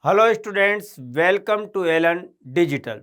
Hello students, welcome to Allen Digital.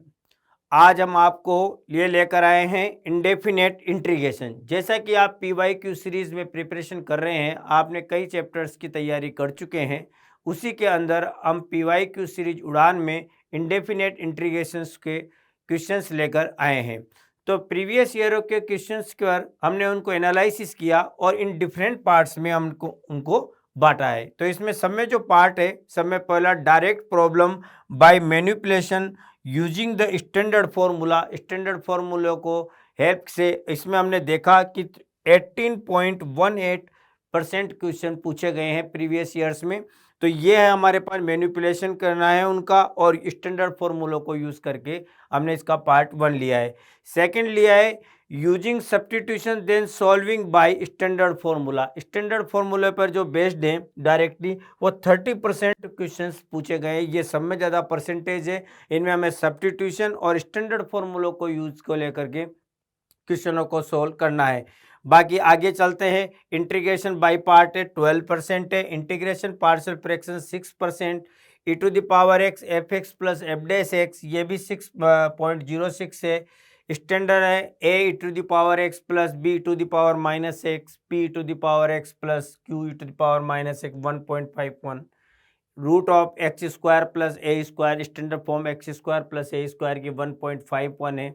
आज हम आपको ये लेकर आए हैं इंडेफिनेट इंटीग्रेशन। जैसा कि आप पीवाईक्यू सीरीज़ में प्रिपरेशन कर रहे हैं, आपने कई चैप्टर्स की तैयारी कर चुके हैं। उसी के अंदर हम पीवाईक्यू सीरीज उड़ान में इंडेफिनेट इंटीग्रेशंस के क्वेश्चंस लेकर आए हैं। तो प्रीवियस ईयरों के क्वेश्चंस पर हमने उनको एनालिसिस किया और इन डिफरेंट पार्ट्स में हमको उनको बांटा है। तो इसमें सब में जो पार्ट है, सब में पहला direct problem by manipulation using the standard formula. Standard फॉर्मूले को हेल्प से इसमें हमने देखा कि 18.18% क्वेश्चन पूछे गए हैं प्रीवियस ईयर्स में। तो ये है हमारे पास मैनिपुलेशन करना है उनका, और स्टैंडर्ड फॉर्मूलों को यूज़ करके हमने इसका पार्ट 1 लिया है। सेकंड लिया है using substitution then solving by standard formula. Standard फॉर्मूले पर जो बेस्ड है डायरेक्टली वो 30% क्वेश्चंस पूछे गए। ये सब में ज़्यादा परसेंटेज है। इनमें हमें सब्स्टिट्यूशन और स्टैंडर्ड फॉर्मूलों को यूज को लेकर के क्वेश्चनों को सोल्व करना है। बाकी आगे चलते हैं। इंटीग्रेशन बाय पार्ट है 12% है। Integration partial fraction 6%। e to the power x f x plus f dash x, ये भी 6.06 है। स्टैंडर्ड है a e to the power x plus b to the power minus x, p to the power x plus q to the power minus x 1.51। Root of x square plus a square, standard form x square plus a square की 1.51 है।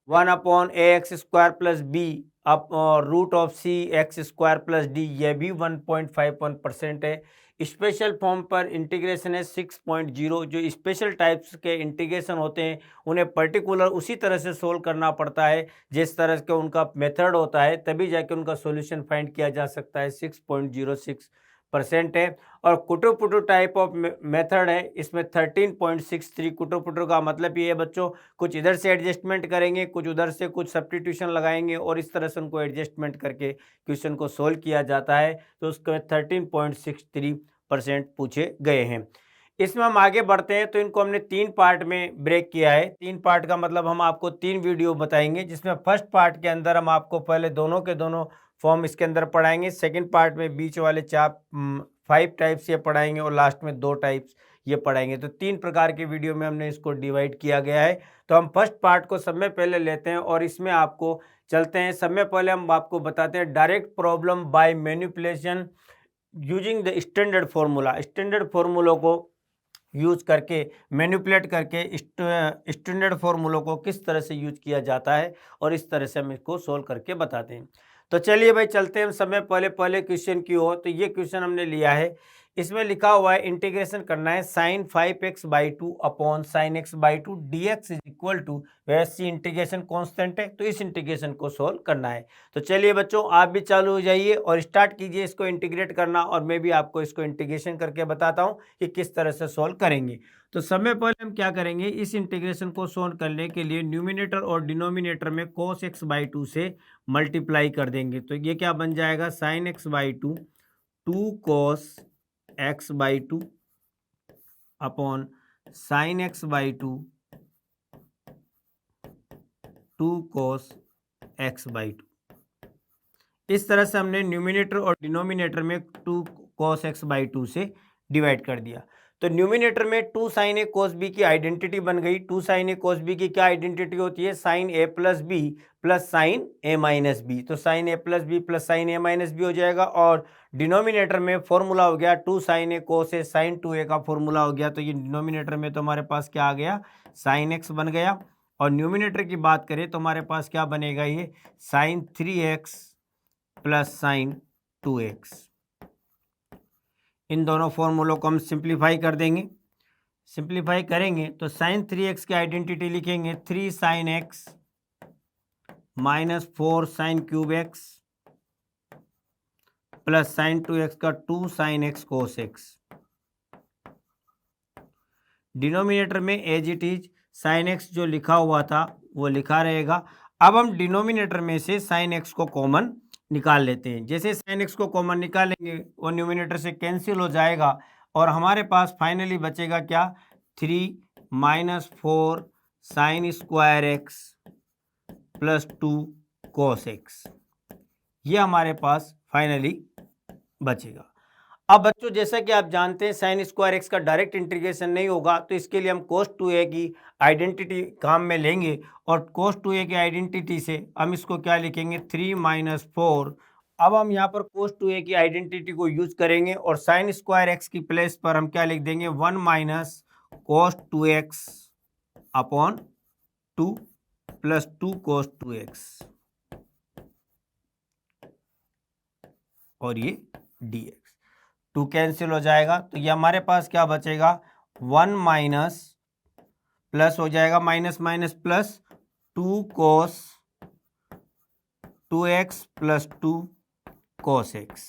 1/ax² plus B up root of c x square plus d, ये भी 1.51% है। Special form पर integration है 6.0। जो special types के integration होते हैं उन्हें पर्टिकुलर उसी तरह से सोल्व करना पड़ता है जिस तरह के उनका मेथड होता है, तभी जाके उनका सॉल्यूशन फाइंड किया जा सकता है। 6.06% है। और कुटुपुटु टाइप ऑफ मेथड है, इसमें 13.63। कुटुपुटु का मतलब ये है बच्चों, कुछ इधर से एडजस्टमेंट करेंगे, कुछ उधर से, कुछ सब्स्टिट्यूशन लगाएंगे और इस तरह से उनको एडजस्टमेंट करके क्वेश्चन को सोल्व किया जाता है। तो उसके 13.63% पूछे गए हैं। इसमें हम आगे बढ़ते हैं। तो इनको हमने 3 पार्ट में ब्रेक किया है। 3 पार्ट का मतलब हम आपको 3 वीडियो बताएंगे, जिसमें फर्स्ट पार्ट के अंदर हम आपको पहले दोनों के दोनों फॉर्म इसके अंदर पढ़ाएंगे। सेकंड पार्ट में बीच वाले 5 टाइप्स ये पढ़ाएंगे और लास्ट में 2 टाइप्स ये पढ़ाएंगे। तो 3 प्रकार के वीडियो में हमने इसको डिवाइड किया गया है। तो हम फर्स्ट पार्ट को सब में पहले लेते हैं और इसमें आपको चलते हैं। सब में पहले हम आपको बताते हैं direct problem by manipulation using the standard formula. Standard फॉर्मूलों को यूज करके, मैनिपुलेट करके स्टैंडर्ड फॉर्मूलों को किस तरह से यूज किया जाता है और इस तरह से हम इसको सोल्व करके बताते हैं। तो चलिए भाई चलते हैं हम समय पहले क्वेश्चन की ओर। तो ये क्वेश्चन हमने लिया है, इसमें लिखा हुआ है इंटीग्रेशन करना है sin 5x/2 upon sin x/2 dx is equal to, वैसे इंटीग्रेशन कांस्टेंट है तो इस इंटीग्रेशन को सोल्व करना है। तो चलिए बच्चों आप भी चालू हो जाइए और स्टार्ट कीजिए इसको इंटीग्रेट करना, और मैं भी आपको इसको इंटीग्रेशन करके बताता हूँ कि किस तरह से सोल्व करेंगे। तो समय पहले हम क्या करेंगे, इस इंटीग्रेशन को सोल्व करने के लिए न्यूमिनेटर और डिनोमिनेटर में cos x/2 से मल्टीप्लाई कर देंगे। तो ये क्या बन जाएगा, sin x/2 2 cos x/2 upon sin x/2 2 cos x/2। इस तरह से हमने न्यूमिनेटर और डिनोमिनेटर में 2 cos x/2 से डिवाइड कर दिया। तो न्यूमिनेटर में 2 sin a cos b की आइडेंटिटी बन गई। 2 sin a cos b की क्या आइडेंटिटी होती है, sin a plus b plus sin a minus b. तो sin a plus b plus sin a minus b हो जाएगा। और डिनोमिनेटर में फॉर्मूला हो गया 2 sin a cos a sin 2a का फॉर्मूला हो गया। तो ये डिनोमिनेटर में तो हमारे पास क्या आ गया, sin x बन गया। और न्यूमिनेटर की बात करें तो हमारे पास क्या बनेगा, ये sin 3x plus sin 2x। इन दोनों फॉर्मूलों को हम सिंप्लीफाई कर देंगे। सिंप्लीफाई करेंगे तो sin 3x की आइडेंटिटी लिखेंगे 3 sin x minus 4 sin cube x plus sin 2x का 2 sin x cos x। Denominator में as it is sin x जो लिखा हुआ था वो लिखा रहेगा। अब हम डिनोमिनेटर में से sin x को कॉमन निकाल लेते हैं। जैसे sin x को कॉमन निकालेंगे वो न्यूमिनेटर से कैंसिल हो जाएगा और हमारे पास फाइनली बचेगा क्या, 3 minus 4 sin square x plus 2 cos x। ये हमारे पास फाइनली बचेगा। अब बच्चों जैसा कि आप जानते हैं साइन स्क्वायर एक्स का डायरेक्ट इंटीग्रेशन नहीं होगा, तो इसके लिए हम कोस 2a की आइडेंटिटी काम में लेंगे और कोस 2a की आइडेंटिटी से हम इसको क्या लिखेंगे 3 माइनस 4। अब हम यहाँ पर कोस 2a की आइडेंटिटी को यूज करेंगे और साइन स्क्वायर एक्स की प्लेस पर हम क्या लिख देंगे 1 minus cos 2x upon 2 plus 2 कोस 2x और ये dx। 2 कैंसिल हो जाएगा तो ये हमारे पास क्या बचेगा 1 माइनस प्लस हो जाएगा माइनस माइनस प्लस 2 कोस 2x प्लस 2 कोस x।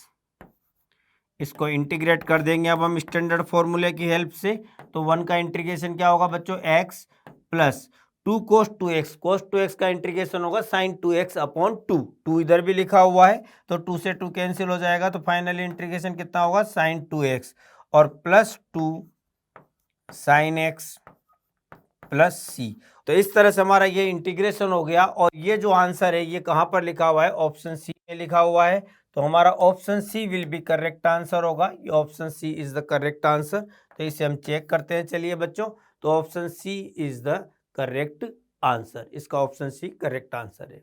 इसको इंटीग्रेट कर देंगे अब हम स्टैंडर्ड फॉर्मूले की हेल्प से। तो 1 का इंटीग्रेशन क्या होगा बच्चों x प्लस 2 कोस 2x का इंटीग्रेशन होगा साइन 2x अपॉन 2। 2 इधर भी लिखा हुआ है तो 2 से 2 कैंसिल हो जाएगा तो फाइनली इंटीग्रेशन कितना होगा साइन 2x और प्लस 2 साइन x प्लस सी। तो इस तरह से हमारा ये इंटीग्रेशन हो गया और ये जो आंसर है ये कहाँ पर लिखा हुआ है ऑप्शन सी में लिखा हुआ है। तो हमारा option C will be correct answer होगा। ये option C is the correct answer. तो इसे हम चेक करते हैं चलिए बच्चों। तो option C is the correct answer. इसका ऑप्शन सी करेक्ट आंसर है।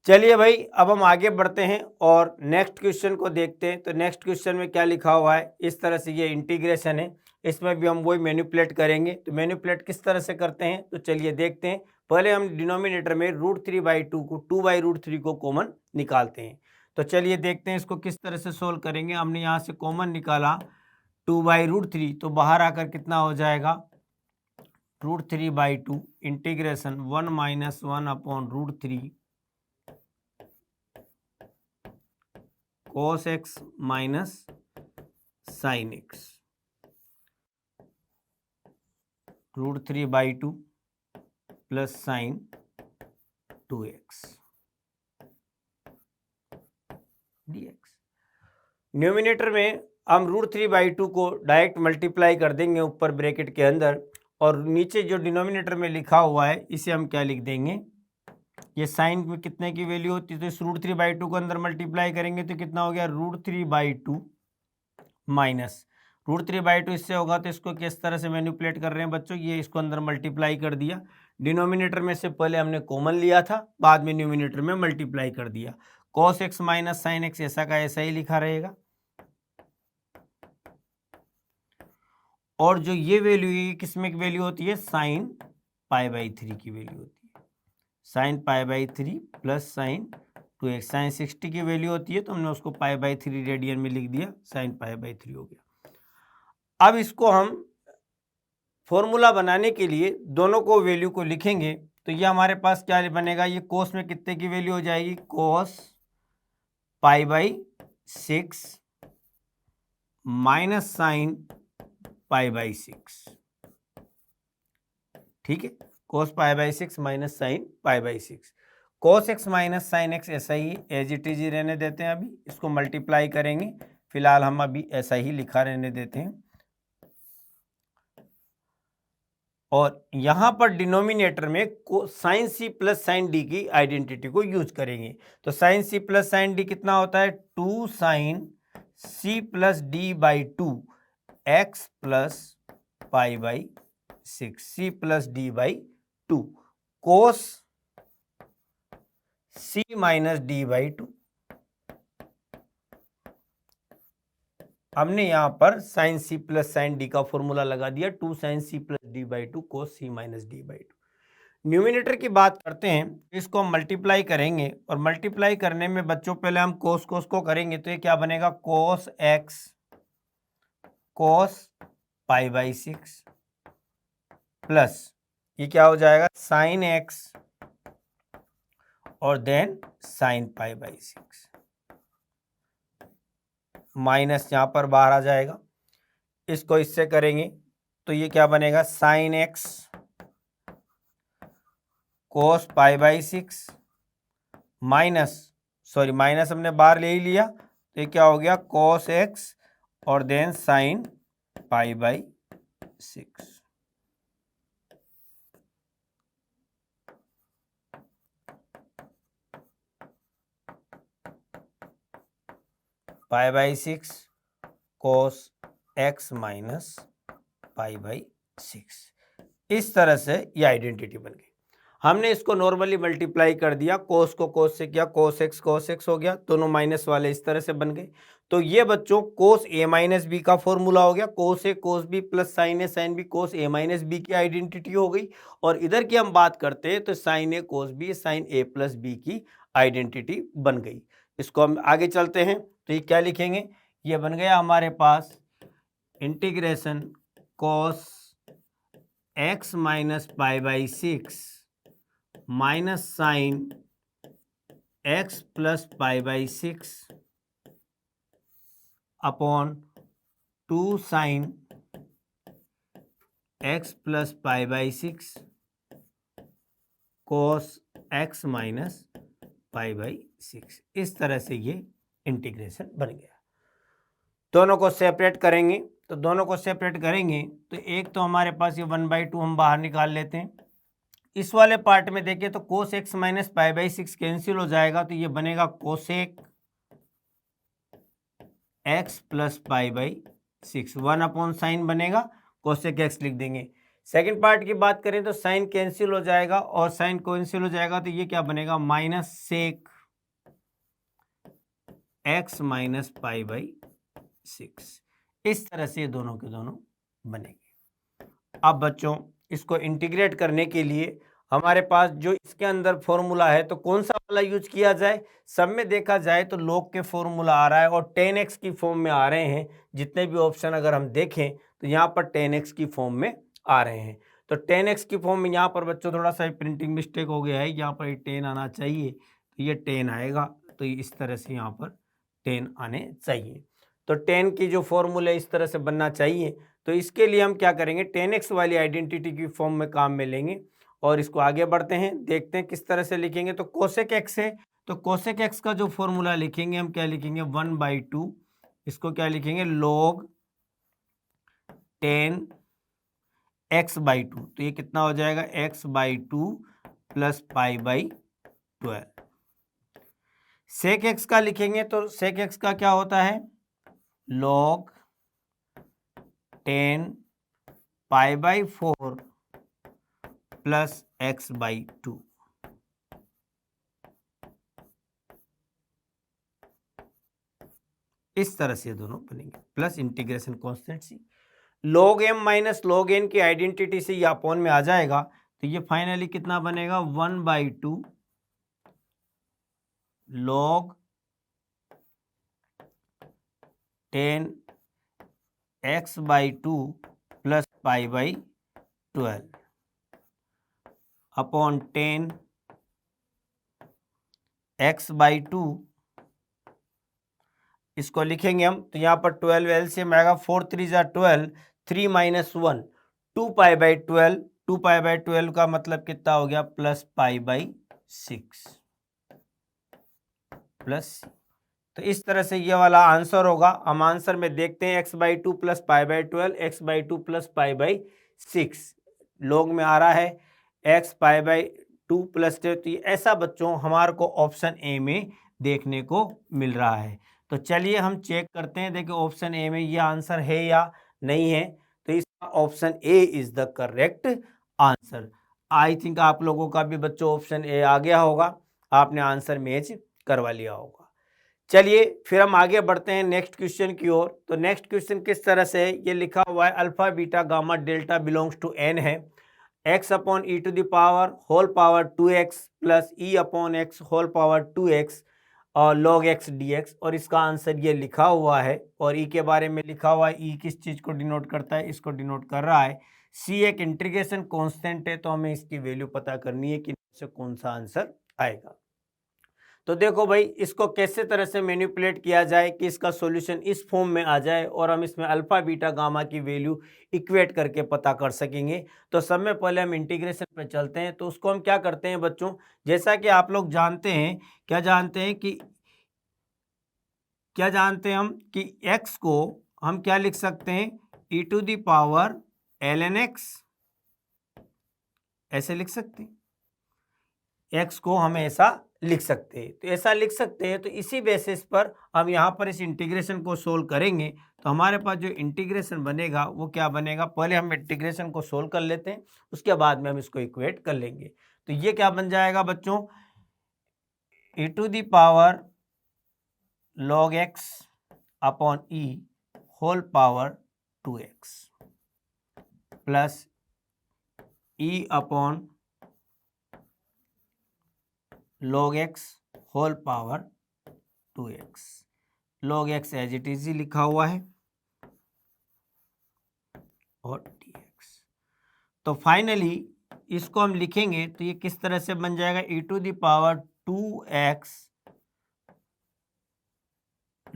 चलिए भाई अब हम आगे बढ़ते हैं और नेक्स्ट क्वेश्चन को देखते हैं। तो नेक्स्ट क्वेश्चन में क्या लिखा हुआ है, इस तरह से ये इंटीग्रेशन है, इसमें भी हम वही मैनिपुलेट करेंगे। तो मैनिपुलेट किस तरह से करते हैं तो चलिए देखते हैं। पहले हम डिनोमिनेटर में √3/2 को 2/√3 को कॉमन निकालते हैं। तो चलिए देखते हैं इसको किस तरह से सोल्व करेंगे। हमने यहाँ से कॉमन निकाला 2/√3 तो बाहर आकर कितना हो जाएगा √3/2 integration 1 minus 1 upon √3 cos x minus sine x √3/2 plus sine 2x dx। Numerator में हम √3/2 को डायरेक्ट मल्टीप्लाई कर देंगे ऊपर ब्रैकेट के अंदर और नीचे जो डिनोमिनेटर में लिखा हुआ है इसे हम क्या लिख देंगे, ये साइन में कितने की वैल्यू होती है तो इस √3/2 को अंदर मल्टीप्लाई करेंगे तो कितना हो गया √3/2 माइनस √3/2 इससे होगा तो इसको किस तरह से मैनिपुलेट कर रहे हैं बच्चों, ये इसको अंदर मल्टीप्लाई कर दिया। डिनोमिनेटर में से पहले हमने कॉमन लिया था, बाद में न्यूमिनेटर में मल्टीप्लाई कर दिया। cos x minus sine x ऐसा का ऐसा ही लिखा रहेगा। और जो ये वैल्यू है किसमें की वैल्यू होती है साइन π/3 की वैल्यू होती है। Sign π/3 plus sine 2x sign 60 की वैल्यू होती है तो हमने उसको π/3 रेडियन में लिख दिया, साइन π/3 हो गया। अब इसको हम फॉर्मूला बनाने के लिए दोनों को वैल्यू को लिखेंगे तो ये हमारे पास क्या बनेगा, ये कोस में कितने की वैल्यू हो जाएगी कोस π/6 माइनस साइन π/6। ठीक है, कोस π/6 माइनस साइन π/6। कोस x माइनस साइन x ऐसा ही एज इट इज ही रहने देते हैं। अभी इसको मल्टीप्लाई करेंगे, फिलहाल हम अभी ऐसा ही लिखा रहने देते हैं। और यहां पर डिनोमिनेटर में sine C plus sine D की आइडेंटिटी को यूज करेंगे। तो sine C plus sine D कितना होता है 2 sine C plus D by 2 x plus π/6 C plus D by 2 cos C minus D by 2। हमने यहां पर sine C plus sine D का फॉर्मूला लगा दिया 2 sine C plus D by 2 cos C minus D by 2। Numerator की बात करते हैं, इसको हम मल्टीप्लाई करेंगे और मल्टीप्लाई करने में बच्चों पहले हम कोस को करेंगे तो ये क्या बनेगा कोस एक्स कोस π/6 प्लस ये क्या हो जाएगा साइन एक्स और देन साइन π/6 माइनस यहां पर बाहर आ जाएगा। इसको इससे करेंगे तो ये क्या बनेगा साइन एक्स कोस π/6 माइनस माइनस हमने बाहर ले ही लिया तो ये क्या हो गया कोस एक्स और then sine π/6। π/6 cos x minus pi by 6। इस तरह से ये आइडेंटिटी बन गई। हमने इसको नॉर्मली मल्टीप्लाई कर दिया, कोस को कोस से किया, कोस एक्स हो गया, दोनों माइनस वाले इस तरह से बन गए। तो ये बच्चों कोस ए माइनस बी का फॉर्मूला हो गया, कोस ए कोस बी प्लस साइन ए साइन बी कोस ए माइनस बी की आइडेंटिटी हो गई। और इधर की हम बात करते हैं तो साइन ए कोस बी साइन ए प्लस बी की आइडेंटिटी बन गई। इसको हम आगे चलते हैं तो ये क्या लिखेंगे, ये बन गया हमारे पास integration cos x minus pi by 6 minus sine x plus pi by 6 upon 2 sine x plus pi by 6 cos x minus pi by 6। इस तरह से ये इंटीग्रेशन बन गया। दोनों को सेपरेट करेंगे तो दोनों को सेपरेट करेंगे तो एक तो हमारे पास ये 1/2 हम बाहर निकाल लेते हैं। इस वाले पार्ट में देखिए तो cos x minus pi by 6 cancel हो जाएगा तो ये बनेगा cosec x plus pi by 6, 1 upon sine बनेगा, कोसेक एक्स लिख देंगे। सेकेंड पार्ट की बात करें तो साइन कैंसिल हो जाएगा और साइन कैंसिल हो जाएगा तो ये क्या बनेगा minus sec x minus pi by 6। इस तरह से दोनों के दोनों बनेंगे। अब बच्चों इसको इंटीग्रेट करने के लिए हमारे पास जो इसके अंदर फॉर्मूला है तो कौन सा वाला यूज किया जाए, सब में देखा जाए तो log के फॉर्मूला आ रहा है और 10x की फॉर्म में आ रहे हैं। जितने भी ऑप्शन अगर हम देखें तो यहाँ पर 10x की फॉर्म में आ रहे हैं। तो 10x की फॉर्म में यहाँ पर बच्चों थोड़ा सा प्रिंटिंग मिस्टेक हो गया है, यहाँ पर 10 आना चाहिए तो ये 10 आएगा। तो इस तरह से यहाँ पर 10 आने चाहिए। तो 10 की जो फॉर्मूला इस तरह से बनना चाहिए। तो इसके लिए हम क्या करेंगे 10x वाली आइडेंटिटी की फॉर्म में काम में लेंगे और इसको आगे बढ़ते हैं, देखते हैं किस तरह से लिखेंगे। तो कोसेक एक्स है तो कोसेक एक्स का जो फॉर्मूला लिखेंगे हम क्या लिखेंगे 1/2, इसको क्या लिखेंगे log 10 x/2। तो ये कितना हो जाएगा x/2 plus pi by 12। Sec x का लिखेंगे तो सेक एक्स का क्या होता है log 10 pi by 4 plus x/2। इस तरह से दोनों बनेंगे प्लस इंटीग्रेशन कांस्टेंट सी log m minus log n की आइडेंटिटी से ये अपॉन में आ जाएगा तो ये फाइनली कितना बनेगा 1/2 log 10 x/2 plus pi by 12 upon 10 x/2। इसको लिखेंगे हम तो यहाँ पर 12 एलसीएम आएगा 4 3 जा 12, 3 minus 1 2 pi by 12, 2 pi by 12 का मतलब कितना हो गया प्लस पाई बाई 6 प्लस। तो इस तरह से ये वाला आंसर होगा। हम आंसर में देखते हैं x/2 plus pi by 12, x/2 plus pi by 6 log में आ रहा है x पाई बाई 2 प्लस 10। तो ऐसा बच्चों हमारे को ऑप्शन ए में देखने को मिल रहा है। तो चलिए हम चेक करते हैं, देखिए ऑप्शन ए में ये आंसर है या नहीं है। तो इसका option A is the correct answer. I think आप लोगों का भी बच्चों ऑप्शन ए आ गया होगा, आपने आंसर मैच करवा लिया होगा। चलिए फिर हम आगे बढ़ते हैं नेक्स्ट क्वेश्चन की ओर। तो नेक्स्ट क्वेश्चन किस तरह से है, ये लिखा हुआ है alpha beta gamma delta belongs to N है, x upon e to the power whole power 2x plus e upon x whole power 2x और log x dx। और इसका आंसर ये लिखा हुआ है और e के बारे में लिखा हुआ है। e किस चीज़ को डिनोट करता है, इसको डिनोट कर रहा है। c एक इंटीग्रेशन कांस्टेंट है तो हमें इसकी वैल्यू पता करनी है कि इससे कौन सा आंसर आएगा। तो देखो भाई इसको कैसे तरह से मैनिपुलेट किया जाए कि इसका सॉल्यूशन इस फॉर्म में आ जाए और हम इसमें अल्फा बीटा गामा की वैल्यू इक्वेट करके पता कर सकेंगे। तो सब में पहले हम इंटीग्रेशन पे चलते हैं। तो उसको हम क्या करते हैं बच्चों, जैसा कि आप लोग जानते हैं, क्या जानते हैं हम कि x को हम क्या लिख सकते हैं e to the power ln x, ऐसे लिख सकते हैं। x को हम ऐसा लिख सकते हैं। तो ऐसा लिख सकते हैं, तो इसी बेसिस पर हम यहाँ पर इस इंटीग्रेशन को सोल्व करेंगे। तो हमारे पास जो इंटीग्रेशन बनेगा वो क्या बनेगा, पहले हम इंटीग्रेशन को सोल्व कर लेते हैं, उसके बाद में हम इसको इक्वेट कर लेंगे। तो ये क्या बन जाएगा बच्चों, e to the power log x upon e whole power 2x plus e upon log x whole power 2x। log x as it is लिखा हुआ है और dx। तो फाइनली इसको हम लिखेंगे तो ये किस तरह से बन जाएगा, e to the power 2x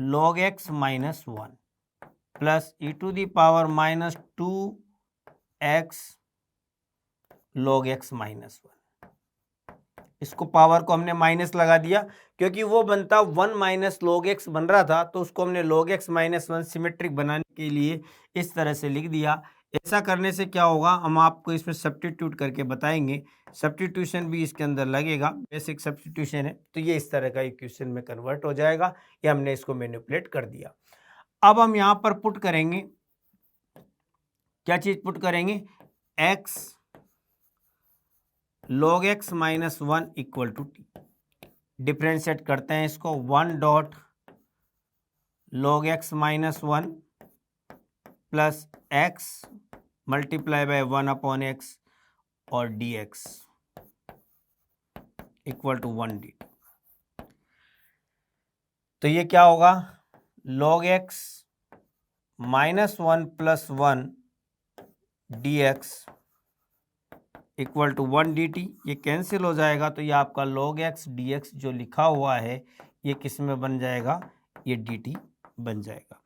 log x minus 1 plus e to the power minus 2x log x minus 1। इसको पावर को हमने माइनस लगा दिया क्योंकि वो बनता 1 माइनस log x बन रहा था, तो उसको हमने log x माइनस 1 सिमेट्रिक बनाने के लिए इस तरह से लिख दिया। ऐसा करने से क्या होगा, हम आपको इसमें सब्स्टिट्यूट करके बताएंगे, सब्स्टिट्यूशन भी इसके अंदर लगेगा, बेसिक सब्स्टिट्यूशन है। तो ये इस तरह का इक्वेशन में कन्वर्ट हो जाएगा, ये हमने इसको मैनिपुलेट कर दिया। अब हम यहाँ पर पुट करेंगे, क्या चीज पुट करेंगे, x log x minus 1 equal to t. Differentiate करते हैं इसको, 1 dot log x minus 1 plus x multiply by 1 upon x और dx इक्वल टू 1 dt। तो ये क्या होगा, log x minus 1 plus 1 dx equal to 1 dt। ये कैंसिल हो जाएगा, तो ये आपका log x dx जो लिखा हुआ है ये किस में बन जाएगा, ये dt बन जाएगा।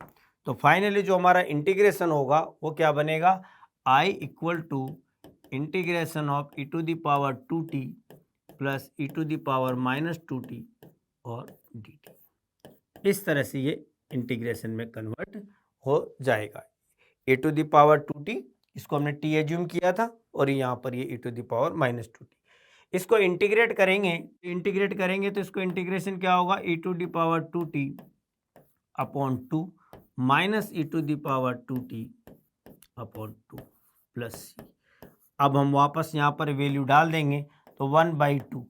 तो फाइनली जो हमारा इंटीग्रेशन होगा वो क्या बनेगा, i equal to integration of e to the power 2t plus e to the power minus 2t और dt। इस तरह से ये इंटीग्रेशन में कन्वर्ट हो जाएगा। e to the power 2t, इसको हमने t एज्यूम किया था, और यहाँ पर ये e to the power minus 2t। इसको इंटीग्रेट करेंगे तो इसको इंटीग्रेशन क्या होगा, e to the power 2t upon 2 minus e to the power 2t upon 2 plus c। अब हम वापस यहाँ पर वैल्यू डाल देंगे, तो 1/2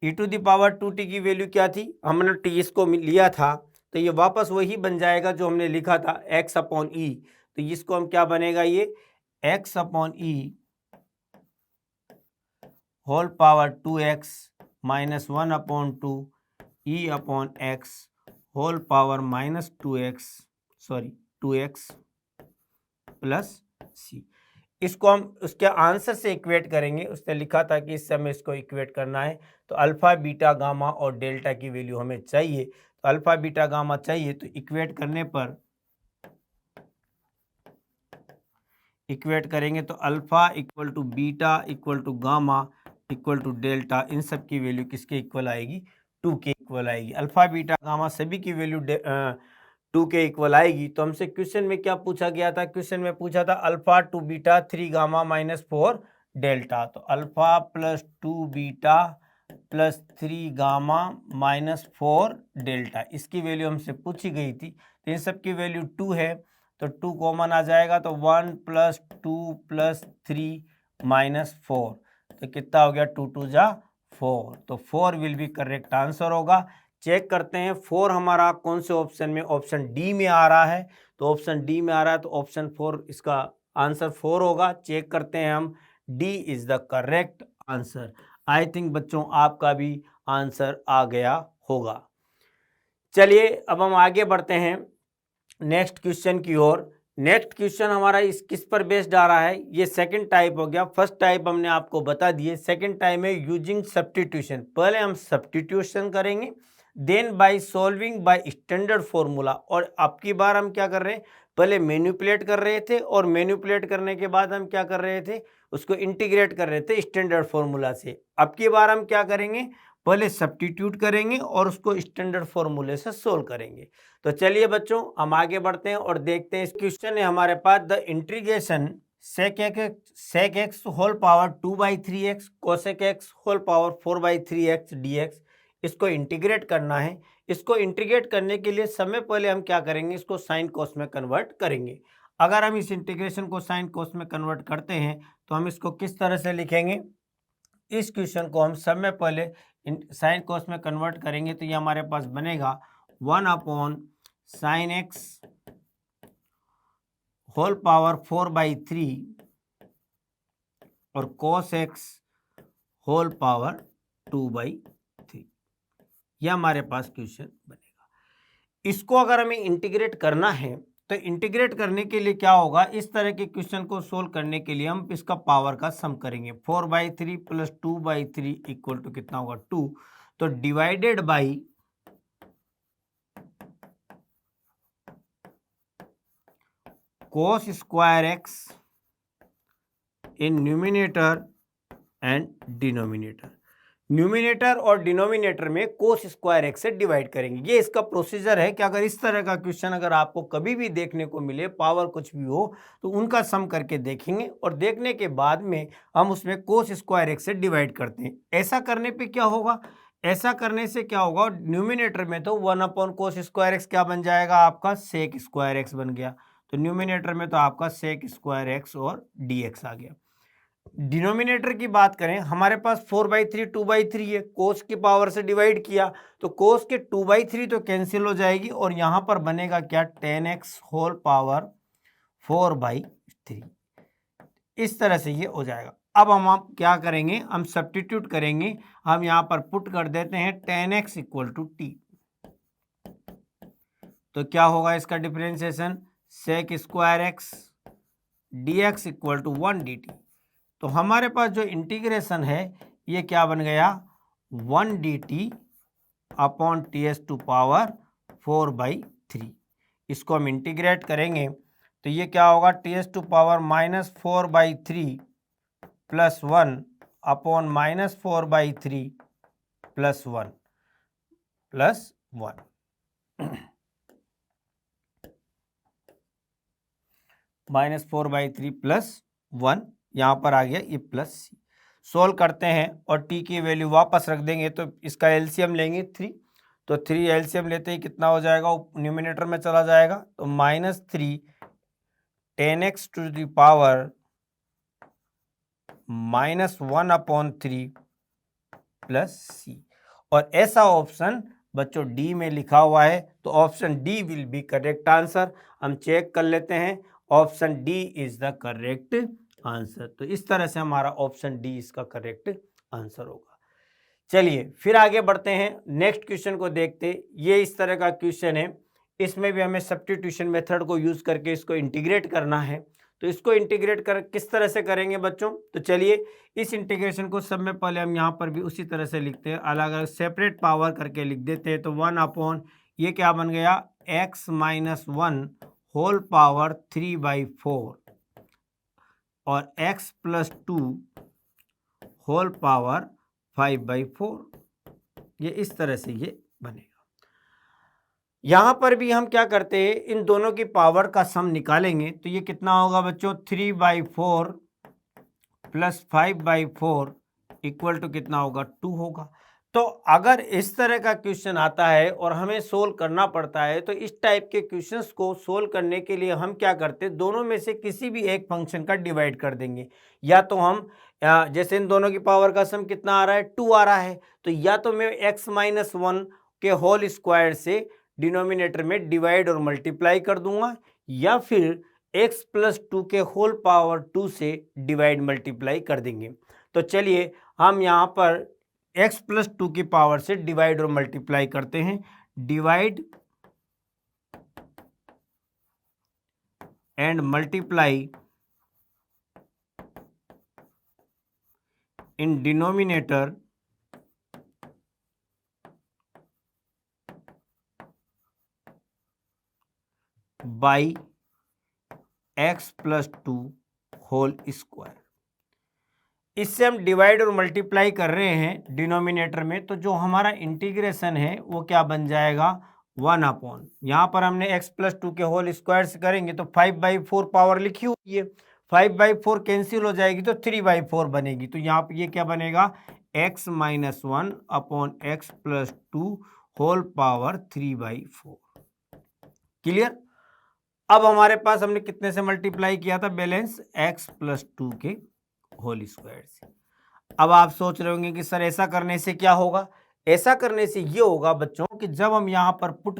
e to the power 2t की वैल्यू क्या थी, हमने t इसको लिया था, तो ये वापस वही बन जाएगा जो हमने लिखा था x अपॉन e। तो इसको हम क्या बनेगा, ये x upon e whole power 2x minus 1 upon 2 e upon x whole power minus 2x plus c। इसको हम उसके आंसर से इक्वेट करेंगे, उसने लिखा था कि इससे हमें इसको इक्वेट करना है। तो अल्फा बीटा गामा और डेल्टा की वैल्यू हमें चाहिए, तो अल्फा बीटा गामा चाहिए, तो इक्वेट करने पर इक्वेट करेंगे तो alpha equal to beta equal to gamma equal to delta, इन सब की वैल्यू किसके इक्वल आएगी, 2 के इक्वल आएगी। अल्फा बीटा गामा सभी की वैल्यू 2 के इक्वल आएगी। तो हमसे क्वेश्चन में क्या पूछा गया था, क्वेश्चन में पूछा था alpha 2 beta 3 gamma minus 4 delta. तो alpha plus 2 beta plus 3 gamma minus 4 delta, इसकी वैल्यू हमसे पूछी गई थी। तो इन सब की वैल्यू 2 है, तो 2 कॉमन आ जाएगा, तो 1 प्लस 2 प्लस 3 माइनस 4, तो कितना हो गया, 2 2 जा 4। तो 4 विल बी करेक्ट आंसर होगा। चेक करते हैं 4 हमारा कौन से ऑप्शन में, ऑप्शन डी में आ रहा है। तो ऑप्शन डी में आ रहा है, तो ऑप्शन 4 इसका आंसर 4 होगा। चेक करते हैं हम, D is the correct answer. I think बच्चों आपका भी आंसर आ गया होगा। चलिए अब हम आगे बढ़ते हैं नेक्स्ट क्वेश्चन की ओर। नेक्स्ट क्वेश्चन हमारा इस किस पर बेस्ड आ रहा है, ये सेकंड टाइप हो गया। फर्स्ट टाइप हमने आपको बता दिए, सेकंड टाइप है यूजिंग सब्स्टिट्यूशन। पहले हम सब्स्टिट्यूशन करेंगे, then by solving by standard formula. और अब की बार हम क्या कर रहे हैं, पहले मैनिपुलेट कर रहे थे, और मैनिपुलेट करने के बाद हम क्या कर रहे थे, उसको इंटीग्रेट कर रहे थे स्टैंडर्ड फॉर्मूला से। अब की बार हम क्या करेंगे, पहले सब्स्टिट्यूट करेंगे और उसको स्टैंडर्ड फॉर्मूले से सोल्व करेंगे। तो चलिए बच्चों हम आगे बढ़ते हैं और देखते हैं। इस क्वेश्चन है हमारे पास, the integration sec x whole power 2/3x cosec x whole power 4/3x dx इसको इंटीग्रेट करना है। इसको इंटीग्रेट करने के लिए समय पहले हम क्या करेंगे, इसको साइन कोस में कन्वर्ट करेंगे। अगर हम इस इंटीग्रेशन को साइन कोस में कन्वर्ट करते हैं तो हम इसको किस तरह से लिखेंगे, इस क्वेश्चन को हम समय पहले साइन कोस में कन्वर्ट करेंगे तो ये हमारे पास बनेगा 1/sin x होल पावर 4/3 और cos x होल पावर 2/3। यह हमारे पास क्वेश्चन बनेगा। इसको अगर हमें इंटीग्रेट करना है तो इंटीग्रेट करने के लिए क्या होगा, इस तरह के क्वेश्चन को सोल्व करने के लिए हम इसका पावर का सम करेंगे। 4/3 प्लस 2/3 इक्वल टू कितना होगा 2। तो divided by cos square x in numerator and denominator. Numerator और डिनोमिनेटर में कोस स्क्वायर एक्स से डिवाइड करेंगे। ये इसका प्रोसीजर है कि अगर इस तरह का क्वेश्चन अगर आपको कभी भी देखने को मिले, पावर कुछ भी हो, तो उनका सम करके देखेंगे और देखने के बाद में हम उसमें कोस स्क्वायर एक्स से डिवाइड करते हैं। ऐसा करने पे क्या होगा, ऐसा करने से क्या होगा, न्यूमिनेटर में तो 1/cos स्क्वायर एक्स क्या बन जाएगा आपका, सेक स्क्वायर एक्स बन गया। तो न्यूमिनेटर में तो आपका सेक स्क्वायर एक्स और dx आ गया। डिनोमिनेटर की बात करें, हमारे पास 4/3 2/3 है, कोस की पावर से डिवाइड किया तो कोस के 2/3 तो कैंसिल हो जाएगी और यहाँ पर बनेगा क्या, 10x होल पावर 4/3। इस तरह से ये हो जाएगा। अब हम आप क्या करेंगे, हम सब्स्टिट्यूट करेंगे। हम यहाँ पर पुट कर देते हैं 10x इक्वल टू t। तो क्या होगा इसका differentiation, sec square x dx equal to 1 dt। तो हमारे पास जो इंटीग्रेशन है ये क्या बन गया, 1 dt अपॉन ts टू पावर 4/3। इसको हम इंटीग्रेट करेंगे तो ये क्या होगा, ts to power -4/3 plus 1 upon -4/3 plus 1 plus 1 -4/3 plus 1 यहाँ पर आ गया ये प्लस सी। सोल्व करते हैं और t की वैल्यू वापस रख देंगे तो इसका एलसीएम लेंगे 3। तो 3 एलसीएम लेते ही कितना हो जाएगा, न्यूमिनेटर में चला जाएगा तो -3 10x to the power -1/3 plus C. और ऐसा ऑप्शन बच्चों डी में लिखा हुआ है तो option D will be correct answer. हम चेक कर लेते हैं, option D is the correct answer. तो इस तरह से हमारा ऑप्शन डी इसका करेक्ट आंसर होगा। चलिए फिर आगे बढ़ते हैं, नेक्स्ट क्वेश्चन को देखते। ये इस तरह का क्वेश्चन है, इसमें भी हमें सब्स्टिट्यूशन मेथड को यूज करके इसको इंटीग्रेट करना है। तो इसको इंटीग्रेट कर किस तरह से करेंगे बच्चों, तो चलिए इस इंटीग्रेशन को सब में पहले हम यहाँ पर भी उसी तरह से लिखते हैं, अलग अलग सेपरेट पावर करके लिख देते हैं। तो 1 अपॉन ये क्या बन गया, x - 1 होल पावर 3/4 और x + 2 होल पावर 5/4। ये इस तरह से ये बनेगा। यहाँ पर भी हम क्या करते हैं, इन दोनों की पावर का सम निकालेंगे तो ये कितना होगा बच्चों, 3/4 प्लस 5/4 इक्वल टू कितना होगा, 2 होगा। तो अगर इस तरह का क्वेश्चन आता है और हमें सोल्व करना पड़ता है तो इस टाइप के क्वेश्चंस को सोल्व करने के लिए हम क्या करते हैं, दोनों में से किसी भी एक फंक्शन का डिवाइड कर देंगे। या तो हम जैसे इन दोनों की पावर का सम कितना आ रहा है, 2 आ रहा है, तो या तो मैं x - 1 के होल स्क्वायर से डिनोमिनेटर में डिवाइड और मल्टीप्लाई कर दूंगा, या फिर x + 2 के होल पावर 2 से डिवाइड मल्टीप्लाई कर देंगे। तो चलिए हम यहाँ पर x + 2 की पावर से डिवाइड और मल्टीप्लाई करते हैं। Divide and multiply in denominator by x + 2 whole square. इससे हम डिवाइड और मल्टीप्लाई कर रहे हैं डिनोमिनेटर में, तो जो हमारा इंटीग्रेशन है वो क्या बन जाएगा, 1 अपॉन, यहाँ पर हमने x + 2 के होल स्क्वायर से करेंगे तो 5/4 पावर लिखी हुई है, 5/4 कैंसिल हो जाएगी तो 3/4 बनेगी। तो यहाँ पर ये क्या बनेगा, x minus 1 upon x plus 2 whole power 3/4। Clear. अब हमारे पास हमने कितने से मल्टीप्लाई किया था बैलेंस, x प्लस 2 के होल स्क्वायर से। अब आप सोच रहे होंगे कि सर ऐसा करने से क्या होगा। ऐसा करने से ये होगा बच्चों कि जब हम यहाँ पर पुट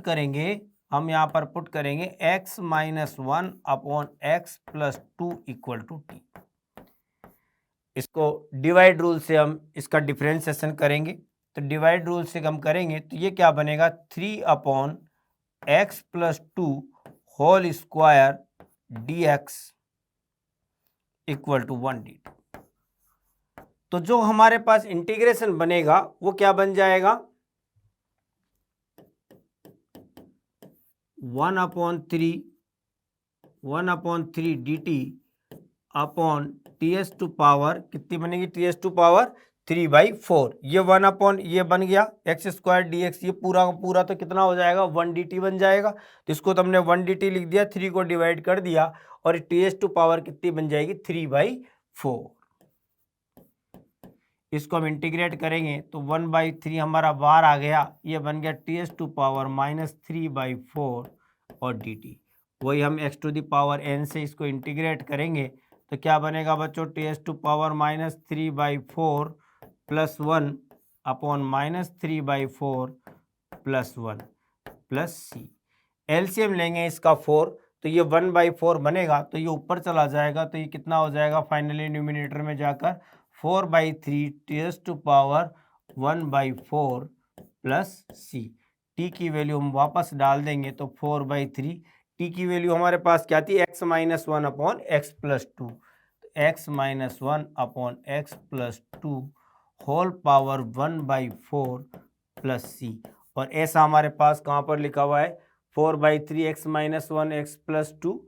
करेंगे x minus 1 upon x plus 2 equal to t. इसको डिवाइड रूल से हम इसका डिफरेंशिएशन करेंगे, तो डिवाइड रूल से हम करेंगे तो ये क्या बनेगा, 3 upon x plus 2 whole square dx equal to 1 dt। तो जो हमारे पास इंटीग्रेशन बनेगा वो क्या बन जाएगा, 1/3 dt upon ts to power कितनी बनेगी, टीएस टू पावर 3/4। ये 1 अपॉन ये बन गया एक्स स्क्वायर डी एक्स, ये पूरा का पूरा तो कितना हो जाएगा 1 dt बन जाएगा। तो इसको तो हमने 1 dt लिख दिया, 3 को डिवाइड कर दिया और टीएस टू पावर कितनी बन जाएगी 3/4। इसको हम इंटीग्रेट करेंगे तो 1/3 हमारा बाहर आ गया, ये बन गया टीएस टू पावर -3/4 और dt। वही हम x to the power n से इसको इंटीग्रेट करेंगे तो क्या बनेगा बच्चों, ts to power -3/4 plus 1 upon -3/4 plus 1 plus c. LCM लेंगे इसका 4 तो ये 1/4 बनेगा, तो ये ऊपर चला जाएगा तो ये कितना हो जाएगा फाइनली न्यूमिनेटर में जाकर 4/3 ts to power 1/4 plus c. T की वैल्यू हम वापस डाल देंगे तो 4/3, टी की वैल्यू हमारे पास क्या थी, x minus 1 upon x plus 2, x minus 1 upon x plus 2 whole power 1/4 plus C. और ऐसा हमारे पास कहाँ पर लिखा हुआ है 4/3 x माइनस 1 एक्स प्लस 2,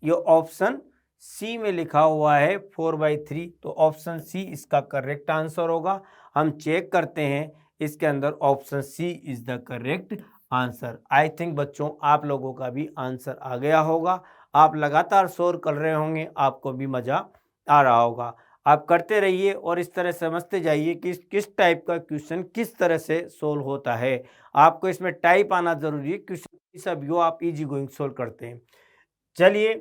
ये ऑप्शन सी में लिखा हुआ है 4/3, तो ऑप्शन सी इसका करेक्ट आंसर होगा। हम चेक करते हैं इसके अंदर option C is the correct answer. I think बच्चों आप लोगों का भी आंसर आ गया होगा, आप लगातार सोल्व कर रहे होंगे, आपको भी मज़ा आ रहा होगा। आप करते रहिए और इस तरह समझते जाइए कि किस टाइप का क्वेश्चन किस तरह से सोल्व होता है। आपको इसमें टाइप आना जरूरी है, क्वेश्चन सब यो आप इजी गोइंग सोल्व करते हैं। चलिए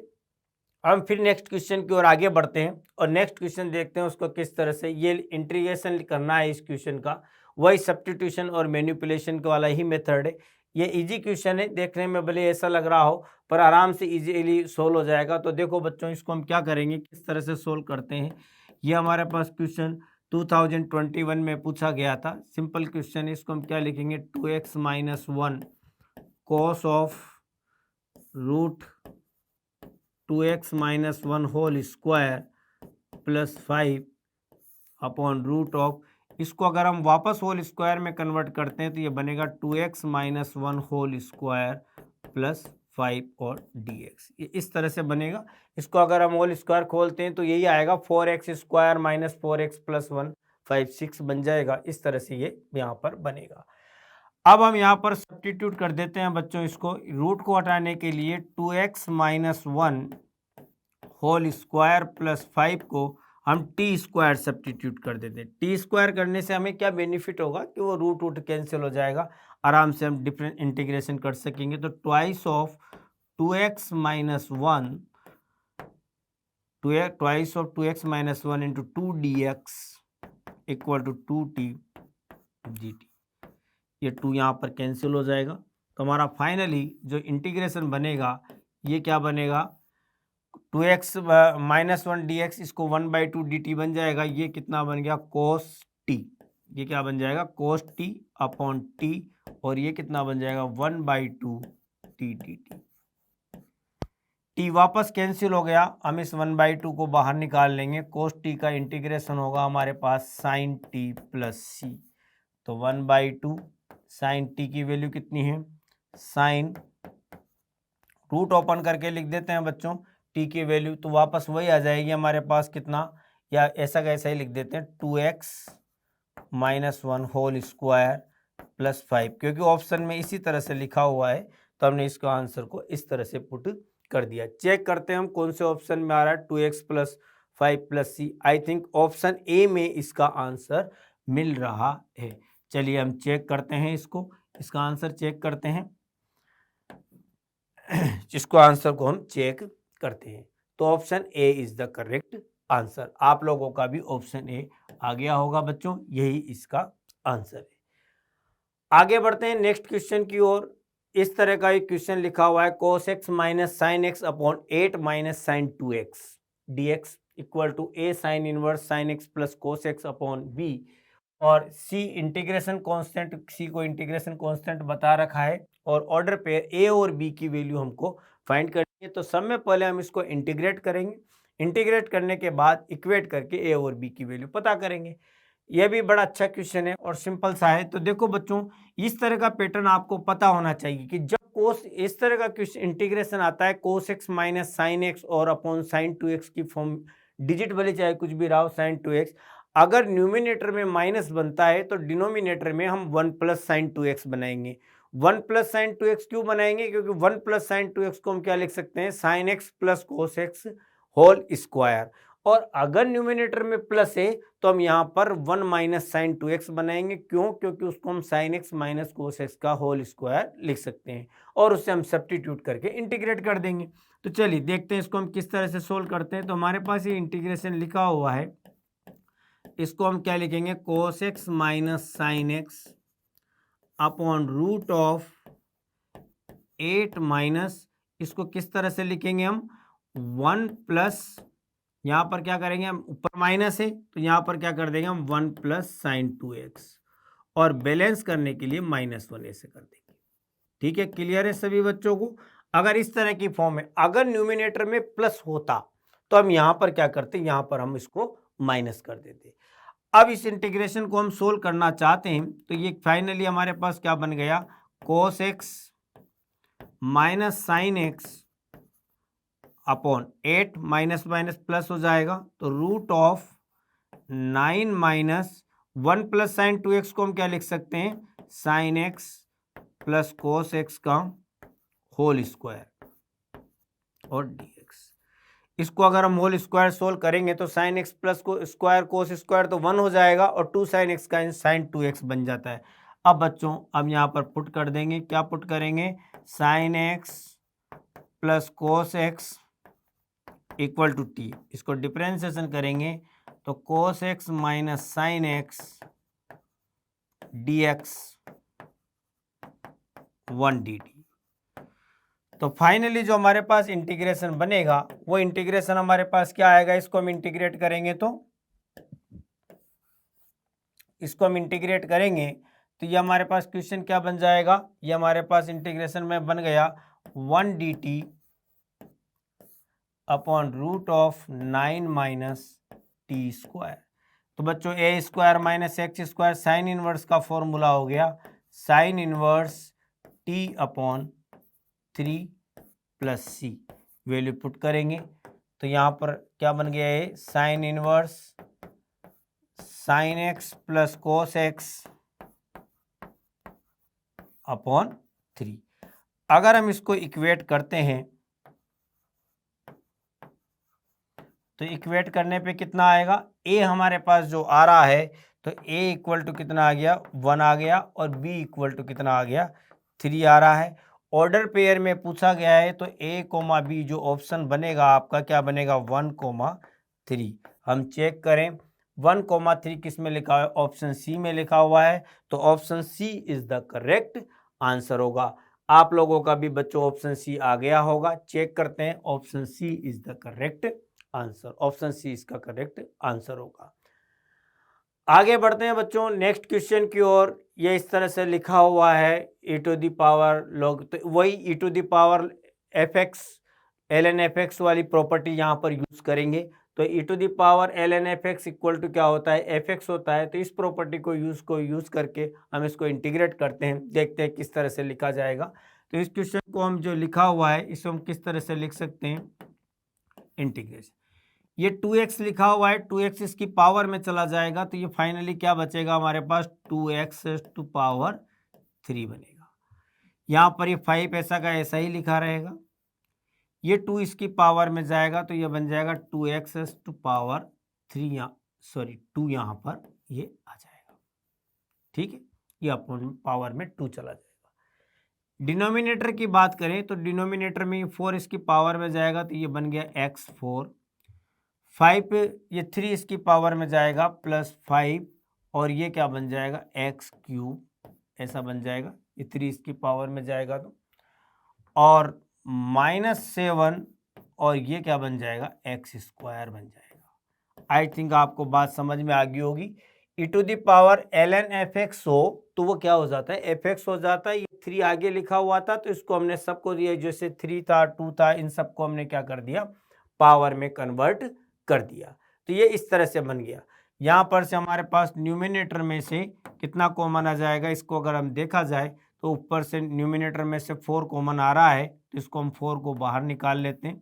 हम फिर नेक्स्ट क्वेश्चन की ओर आगे बढ़ते हैं और नेक्स्ट क्वेश्चन देखते हैं उसको किस तरह से ये इंटीग्रेशन करना है। इस क्वेश्चन का वही सब्स्टिट्यूशन और मैनिपुलेशन वाला ही मेथड है। ये इजी क्वेश्चन है, देखने में भले ऐसा लग रहा हो पर आराम से इजीली सोल्व हो जाएगा। तो देखो बच्चों इसको हम क्या करेंगे, किस तरह से सोल्व करते हैं। ये हमारे पास क्वेश्चन 2021 में पूछा गया था, सिंपल क्वेश्चन है। इसको हम क्या लिखेंगे, 2x minus 1 cos of root 2x minus 1 whole square plus 5 upon root of, इसको अगर हम वापस होल स्क्वायर में कन्वर्ट करते हैं तो ये बनेगा 2x minus 1 whole square plus 5 और dx, ये इस तरह से बनेगा। इसको अगर हम होल स्क्वायर खोलते हैं तो यही आएगा 4x square minus 4x plus 1 5 6 बन जाएगा। इस तरह से ये यहाँ पर बनेगा। अब हम यहाँ पर सब्स्टिट्यूट कर देते हैं बच्चों, इसको रूट को हटाने के लिए 2x minus 1 whole square plus 5 को हम टी स्क्वायर सब्स्टिट्यूट कर देते हैं। टी स्क्वायर करने से हमें क्या बेनिफिट होगा कि वो रूट कैंसिल हो जाएगा, आराम से हम डिफरेंट इंटीग्रेशन कर सकेंगे। तो twice of 2x minus 1 twice of 2x minus 1 into 2 dx equal to 2t dt। ये 2 यहाँ पर कैंसिल हो जाएगा तो हमारा फाइनली जो इंटीग्रेशन बनेगा ये क्या बनेगा, 2x माइनस 1 dx, इसको 1/2 dt बन जाएगा। ये कितना बन गया cos t, ये क्या बन जाएगा cos t अपॉन t, और ये कितना बन जाएगा 1/2 t dt। t वापस कैंसिल हो गया, हम इस 1/2 को बाहर निकाल लेंगे। cos t का इंटीग्रेशन होगा हमारे पास sin t प्लस c, तो 1/2 sin t की वैल्यू कितनी है, sin रूट ओपन करके लिख देते हैं बच्चों t की वैल्यू, तो वापस वही आ जाएगी हमारे पास कितना, या ऐसा कैसा ही लिख देते हैं 2x minus 1 whole square plus 5, क्योंकि ऑप्शन में इसी तरह से लिखा हुआ है तो हमने इसका आंसर को इस तरह से पुट कर दिया। चेक करते हैं हम कौन से ऑप्शन में आ रहा है 2x plus 5 plus c. I think option A में इसका आंसर मिल रहा है। चलिए हम चेक करते हैं इसका आंसर चेक करते हैं। जिसको आंसर को हम चेक करते हैं तो option A is the correct answer. आप लोगों का भी ऑप्शन ए आ गया होगा बच्चों, यही इसका आंसर है। आगे बढ़ते हैं नेक्स्ट क्वेश्चन की ओर। इस तरह का एक क्वेश्चन लिखा हुआ है cos x minus sine x upon 8 minus sine 2x dx equal to a sine inverse sine x plus cos x upon b, और c इंटीग्रेशन कांस्टेंट, c को इंटीग्रेशन कांस्टेंट बता रखा है और ऑर्डर पे a और b की value हमको फाइंड करनी है। तो सब में पहले हम इसको इंटीग्रेट करेंगे, इंटीग्रेट करने के बाद इक्वेट करके a और b की वैल्यू पता करेंगे। यह भी बड़ा अच्छा क्वेश्चन है और सिंपल सा है। तो देखो बच्चों, इस तरह का पैटर्न आपको पता होना चाहिए कि जब कोस इस तरह का क्वेश्चन इंटीग्रेशन आता है कोस एक्स माइनस साइन एक्स और अपॉन साइन 2x की फॉर्म, डिजिट भले चाहे कुछ भी रहा हो साइन 2x, अगर न्यूमिनेटर में माइनस बनता है तो डिनोमिनेटर में हम 1 प्लस साइन 2x बनाएंगे। 1 प्लस साइन 2x क्यों बनाएंगे? क्योंकि 1 प्लस साइन 2x को हम क्या लिख सकते हैं, sine x plus cos x whole square. और अगर न्यूमिनेटर में प्लस है तो हम यहाँ पर 1 माइनस साइन 2x बनाएंगे। क्यों? क्योंकि उसको हम sine x minus cos x का होल स्क्वायर लिख सकते हैं और उससे हम सब्स्टिट्यूट करके इंटीग्रेट कर देंगे। तो चलिए देखते हैं इसको हम किस तरह से सोल्व करते हैं। तो हमारे पास ये इंटीग्रेशन लिखा हुआ है, इसको हम क्या लिखेंगे, cos x minus sine x upon root of 8 minus, इसको किस तरह से लिखेंगे हम, 1 प्लस, यहाँ पर क्या करेंगे हम, ऊपर माइनस है तो यहाँ पर क्या कर देंगे हम 1 प्लस साइन 2x, और बैलेंस करने के लिए -1 ऐसे कर देंगे। ठीक है, क्लियर है सभी बच्चों को? अगर इस तरह की फॉर्म में अगर न्यूमिनेटर में प्लस होता तो हम यहाँ पर क्या करते, यहाँ पर हम इसको माइनस कर देते। अब इस इंटीग्रेशन को हम सोल्व करना चाहते हैं तो ये फाइनली हमारे पास क्या बन गया, cos x minus sine x upon 8 minus minus plus हो जाएगा तो root of 9 minus 1 plus sine 2x को हम क्या लिख सकते हैं, sine x plus cos x का होल स्क्वायर और dx। इसको अगर हम होल स्क्वायर सोल्व करेंगे तो साइन एक्स प्लस को स्क्वायर कोस स्क्वायर तो 1 हो जाएगा और 2 साइन एक्स का साइन 2x बन जाता है। अब बच्चों अब यहाँ पर पुट कर देंगे, क्या पुट करेंगे, sine x plus cos x equal to t, इसको डिफरेंशिएशन करेंगे तो cos x minus sine x d x 1 d t. तो फाइनली जो हमारे पास इंटीग्रेशन बनेगा वो इंटीग्रेशन हमारे पास क्या आएगा, इसको हम इंटीग्रेट करेंगे तो ये हमारे पास क्वेश्चन क्या बन जाएगा, ये हमारे पास इंटीग्रेशन में बन गया 1 d t upon root of 9 minus t square. तो बच्चों a square minus x square sine inverse का फॉर्मूला हो गया sine inverse t upon 3 plus C, value put करेंगे तो यहाँ पर क्या बन गया है, sine inverse sine x plus cos x upon 3। अगर हम इसको इक्वेट करते हैं तो इक्वेट करने पे कितना आएगा, a हमारे पास जो आ रहा है तो a इक्वल टू कितना आ गया, 1 आ गया, और b इक्वल टू कितना आ गया, 3 आ रहा है। ऑर्डर पेयर में पूछा गया है तो a कोमा b जो ऑप्शन बनेगा आपका क्या बनेगा, 1 कोमा 3। हम चेक करें 1 कोमा 3 किस में लिखा है, ऑप्शन सी में लिखा हुआ है, तो option C is the correct answer होगा। आप लोगों का भी बच्चों ऑप्शन सी आ गया होगा, चेक करते हैं, option C is the correct answer, option C इसका करेक्ट आंसर होगा। आगे बढ़ते हैं बच्चों नेक्स्ट क्वेश्चन की ओर। ये इस तरह से लिखा हुआ है e to the power log, तो वही e to the power f x l n f x वाली प्रॉपर्टी यहाँ पर यूज करेंगे। तो e to the power l n f x equal to क्या होता है, एफ एक्स होता है। तो इस प्रॉपर्टी को यूज करके हम इसको इंटीग्रेट करते हैं, देखते हैं किस तरह से लिखा जाएगा। तो इस क्वेश्चन को हम जो लिखा हुआ है इसको हम किस तरह से लिख सकते हैं, इंटीग्रेशन, ये 2x लिखा हुआ है, 2x इसकी पावर में चला जाएगा तो ये फाइनली क्या बचेगा हमारे पास, 2x टू पावर 3 बनेगा। यहाँ पर ये 5 ऐसा का ऐसा ही लिखा रहेगा, ये 2 इसकी पावर में जाएगा तो ये बन जाएगा 2x टू पावर 3, 2 यहाँ पर ये आ जाएगा। ठीक है, ये अपॉन पावर में 2 चला जाएगा। डिनोमिनेटर की बात करें तो डिनोमिनेटर में 4 इसकी पावर में जाएगा तो ये बन गया x4, 5 ये 3 इसकी पावर में जाएगा +5 और ये क्या बन जाएगा x3, ऐसा बन जाएगा, ये 3 इसकी पावर में जाएगा तो, और -7 और ये क्या बन जाएगा x² बन जाएगा। आई थिंक आपको बात समझ में आ गई होगी। e⁻ln fx हो तो वो क्या हो जाता है fx हो जाता है। ये 3 आगे लिखा हुआ था तो इसको हमने सबको दिया, जैसे 3 था 2 था, इन सबको हमने क्या कर दिया पावर में कन्वर्ट कर दिया। तो ये इस तरह से बन गया। यहाँ पर से हमारे पास न्यूमिनेटर में से कितना कॉमन आ जाएगा, इसको अगर हम देखा जाए तो ऊपर से न्यूमिनेटर में से 4 कॉमन आ रहा है तो इसको हम 4 को बाहर निकाल लेते हैं।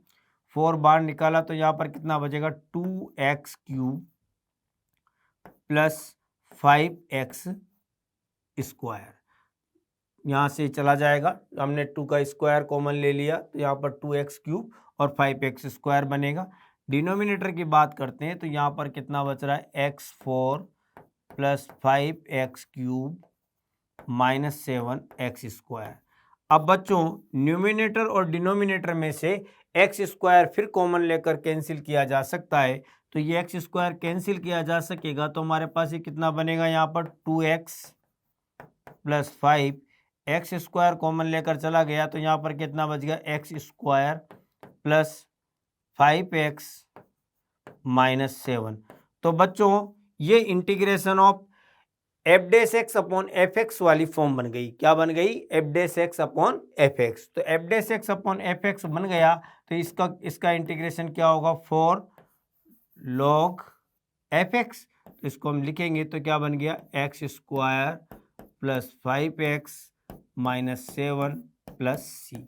4 बाहर निकाला तो यहाँ पर कितना बचेगा 2x³ + 5x², यहाँ से चला जाएगा, हमने 2 का स्क्वायर कॉमन ले लिया तो यहाँ पर 2x³ और 5x² बनेगा। डिनोमिनेटर की बात करते हैं तो यहाँ पर कितना बच रहा है x4 + 5x³ - 7x²। अब बच्चों न्यूमिनेटर और डिनोमिनेटर में से x² फिर कॉमन लेकर कैंसिल किया जा सकता है, तो ये x² कैंसिल किया जा सकेगा तो हमारे पास ये कितना बनेगा, यहाँ पर 2x + 5 x² कॉमन लेकर चला गया तो यहाँ पर कितना बच गया x² + 5x - 7। तो बच्चों ये इंटीग्रेशन ऑफ f'(x/fx) वाली फॉर्म बन गई। क्या बन गई f'(x/fx)। तो f'(x/fx) बन गया तो इसका इंटीग्रेशन क्या होगा 4 log fx। तो इसको हम लिखेंगे तो क्या बन गया x² + 5x - 7 + c।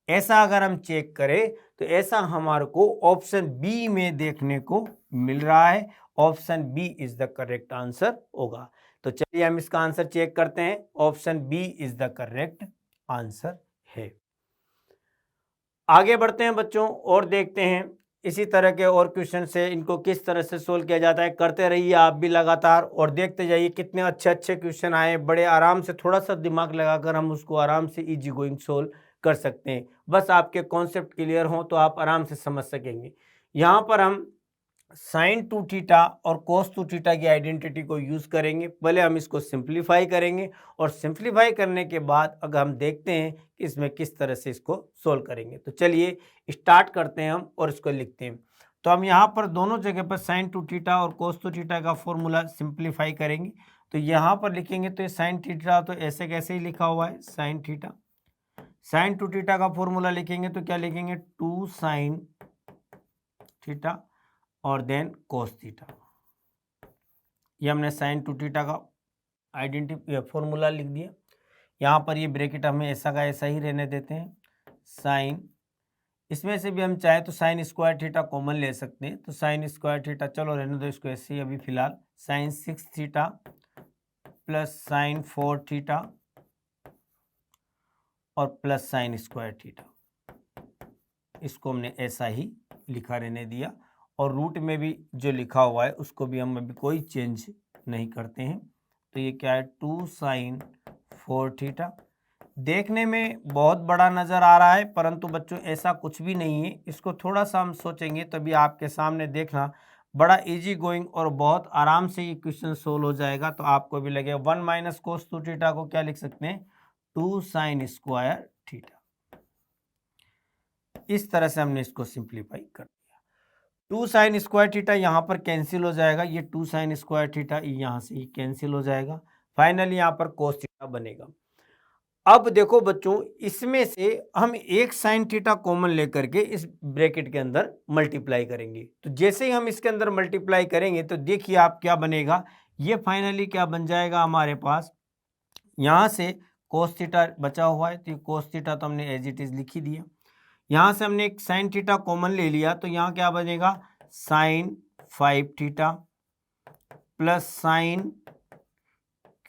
ऐसा अगर हम चेक करें तो ऐसा हमारे को ऑप्शन बी में देखने को मिल रहा है। Option B is the correct answer होगा। तो चलिए हम इसका आंसर चेक करते हैं। Option B is the correct answer है। आगे बढ़ते हैं बच्चों और देखते हैं इसी तरह के और क्वेश्चन से इनको किस तरह से सोल्व किया जाता है। करते रहिए आप भी लगातार और देखते जाइए कितने अच्छे अच्छे क्वेश्चन आए। बड़े आराम से थोड़ा सा दिमाग लगाकर हम उसको आराम से इजी गोइंग सोल्व कर सकते हैं। बस आपके कॉन्सेप्ट क्लियर हो तो आप आराम से समझ सकेंगे। यहाँ पर हम sin 2θ और cos 2θ की आइडेंटिटी को यूज़ करेंगे। पहले हम इसको सिंप्लीफाई करेंगे और सिंप्लीफाई करने के बाद अगर हम देखते हैं कि इसमें किस तरह से इसको सोल्व करेंगे। तो चलिए स्टार्ट करते हैं हम और इसको लिखते हैं। तो हम यहाँ पर दोनों जगह पर sin 2θ और cos 2θ का फॉर्मूला सिंप्लीफाई करेंगे। तो यहाँ पर लिखेंगे तो ये sin θ तो ऐसे कैसे ही लिखा हुआ है sin θ। sin 2θ का फॉर्मूला लिखेंगे तो क्या लिखेंगे 2 sin θ और देन cos थीटा। ये हमने sin 2θ का आइडेंटिटी फॉर्मूला लिख दिया। यहाँ पर ये ब्रैकेट हमें ऐसा का ऐसा ही रहने देते हैं। साइन इसमें से भी हम चाहे तो sin² θ कॉमन ले सकते हैं। तो sin² θ चलो रहने दो इसको ऐसे ही अभी फिलहाल। sin 6θ + sin 4θ और + sin²θ, इसको हमने ऐसा ही लिखा रहने दिया। और रूट में भी जो लिखा हुआ है उसको भी हम अभी कोई चेंज नहीं करते हैं। तो ये क्या है 2 sin 4θ। देखने में बहुत बड़ा नज़र आ रहा है परंतु बच्चों ऐसा कुछ भी नहीं है। इसको थोड़ा सा हम सोचेंगे तभी आपके सामने देखना बड़ा इजी गोइंग और बहुत आराम से ये क्वेश्चन सोल्व हो जाएगा। तो आपको भी लगेगा 1 - cos 2θ को क्या लिख सकते हैं 2 sin²θ। इस तरह से हमने इसको सिंप्लीफाई कर दिया। 2 sin² θ यहाँ पर कैंसिल हो जाएगा। ये 2 sin² θ यहाँ से ही कैंसिल हो जाएगा। फाइनली यहाँ पर cos θ बनेगा। अब देखो बच्चों इसमें से हम एक sin θ कॉमन लेकर के इस ब्रैकेट के अंदर मल्टीप्लाई करेंगे। तो जैसे ही हम इसके अंदर मल्टीप्लाई करेंगे तो देखिए आप क्या बनेगा। ये फाइनली क्या बन जाएगा हमारे पास, यहाँ से cos θ बचा हुआ है तो cos θ तो हमने एज इट इज लिख ही दिया। यहाँ से हमने एक sin θ कॉमन ले लिया तो यहाँ क्या बनेगा sin 5θ + sin³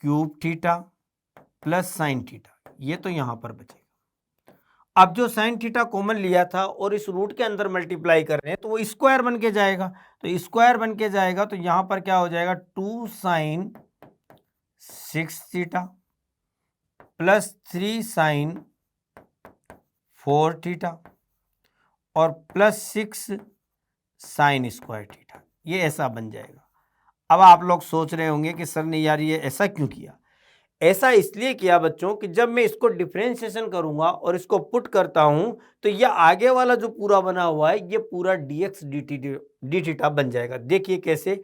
θ + sin θ। ये तो यहाँ पर बचेगा। अब जो sin θ कॉमन लिया था और इस रूट के अंदर मल्टीप्लाई कर रहे हैं तो वो स्क्वायर बन के जाएगा। तो स्क्वायर बन के जाएगा तो यहाँ पर क्या हो जाएगा 2 sin 6 theta plus 3 sine 4 theta और प्लस 6 साइन स्क्वायर थीटा, ये ऐसा बन जाएगा। अब आप लोग सोच रहे होंगे कि सर ने यार ये ऐसा क्यों किया। ऐसा इसलिए किया बच्चों कि जब मैं इसको डिफरेंशिएशन करूंगा और इसको पुट करता हूं तो ये आगे वाला जो पूरा बना हुआ है ये पूरा dx डी थीटा बन जाएगा। देखिए कैसे,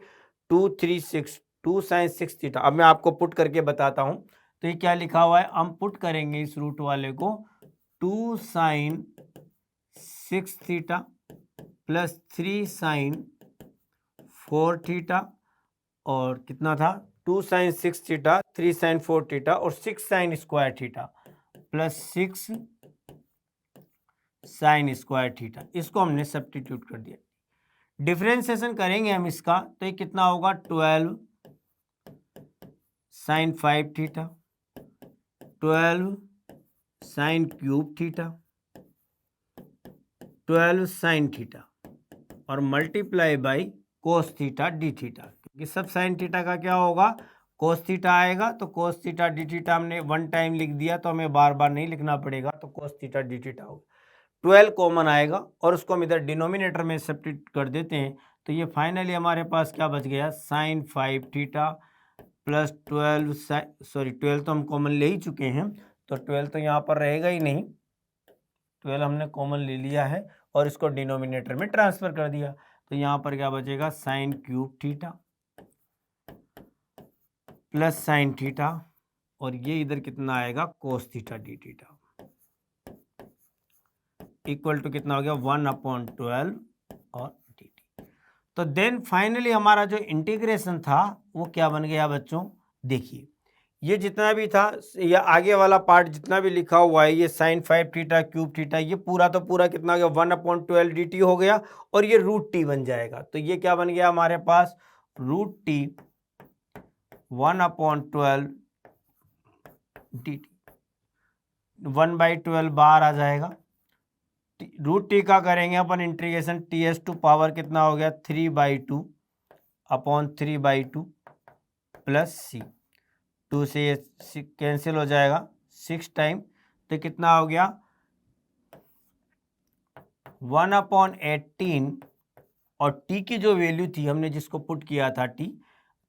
2 3 6 2 साइन 6 थीटा। अब मैं आपको पुट करके बताता हूं। तो ये क्या लिखा हुआ है, हम पुट करेंगे इस रूट वाले को, 2 sine 6 theta plus 3 sine 4 theta और कितना था, 2 साइन 6 थीटा 3 साइन 4 थीटा और 6 sine square theta plus 6 sine square theta. इसको हमने सब्स्टिट्यूट कर दिया। डिफरेंशिएशन करेंगे हम इसका तो ये कितना होगा, 12 sine 5 theta 12 sine cube theta 12 sine theta और multiply by cos theta d theta, क्योंकि सब साइन थीटा का क्या होगा, कोस थीटा आएगा। तो कोस थीटा डी थीटा हमने वन टाइम लिख दिया तो हमें बार बार नहीं लिखना पड़ेगा, तो कोस थीटा डी थीटा होगा। 12 कॉमन आएगा और उसको हम इधर डिनोमिनेटर में सब्स्टिट्यूट कर देते हैं। तो ये फाइनली हमारे पास क्या बच गया, साइन 5 थीटा प्लस 12 तो हम कॉमन ले ही चुके हैं, तो 12 तो यहाँ पर रहेगा ही नहीं, 12 हमने कॉमन ले लिया है और इसको डिनोमिनेटर में ट्रांसफर कर दिया। तो यहाँ पर क्या बचेगा, sine cube theta plus sine theta और ये इधर कितना आएगा, cos theta d theta equal to कितना हो गया, 1/12 और डी टी। तो देन फाइनली हमारा जो इंटीग्रेशन था वो क्या बन गया बच्चों, देखिए ये जितना भी था, ये आगे वाला पार्ट जितना भी लिखा हुआ है, ये साइन 5 थीटा क्यूब थीटा, ये पूरा तो पूरा कितना हो गया, 1/12 डी टी हो गया और ये रूट टी बन जाएगा। तो ये क्या बन गया हमारे पास, रूट टी 1/12 डी टी, 1/12 बाहर आ जाएगा। रूट टी का करेंगे अपन integration, t s to power कितना हो गया, 3/2 अपॉन 3/2 प्लस सी, 2 से ये कैंसिल हो जाएगा 6 टाइम, तो कितना हो गया 1/18 और टी की जो वैल्यू थी हमने जिसको पुट किया था टी,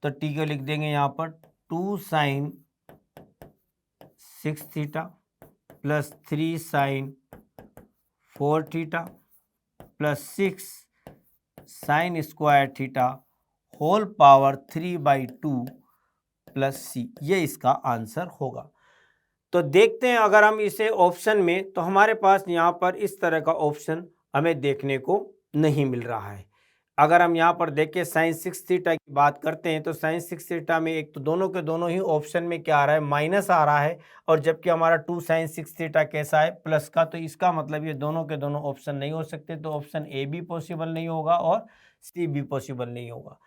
तो टी को लिख देंगे यहाँ पर 2 sine 6 theta plus 3 sine 4 theta plus 6 sine square theta whole power 3/2 plus C, ये इसका आंसर होगा। तो देखते हैं अगर हम इसे ऑप्शन में, तो हमारे पास यहाँ पर इस तरह का ऑप्शन हमें देखने को नहीं मिल रहा है। अगर हम यहाँ पर देखें साइन 6 थीटा की बात करते हैं तो साइन 6 थीटा में एक तो दोनों के दोनों ही ऑप्शन में क्या आ रहा है, माइनस आ रहा है, और जबकि हमारा 2 साइन 6 थीटा कैसा है, प्लस का। तो इसका मतलब ये दोनों के दोनों ऑप्शन नहीं हो सकते, तो ऑप्शन ए भी पॉसिबल नहीं होगा और सी भी पॉसिबल नहीं होगा।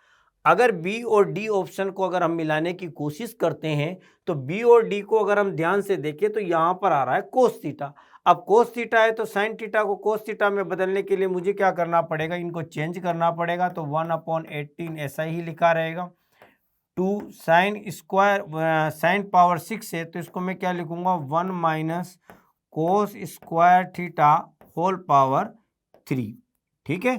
अगर बी और डी ऑप्शन को अगर हम मिलाने की कोशिश करते हैं तो बी और डी को अगर हम ध्यान से देखें तो यहाँ पर आ रहा है कोस थीटा। अब कोस थीटा है तो साइन थीटा को कोस थीटा में बदलने के लिए मुझे क्या करना पड़ेगा, इनको चेंज करना पड़ेगा। तो 1/18 ऐसा ही लिखा रहेगा। 2 साइन स्क्वायर साइन पावर 6 है तो इसको मैं क्या लिखूंगा, 1 minus cos square theta whole power 3, ठीक है,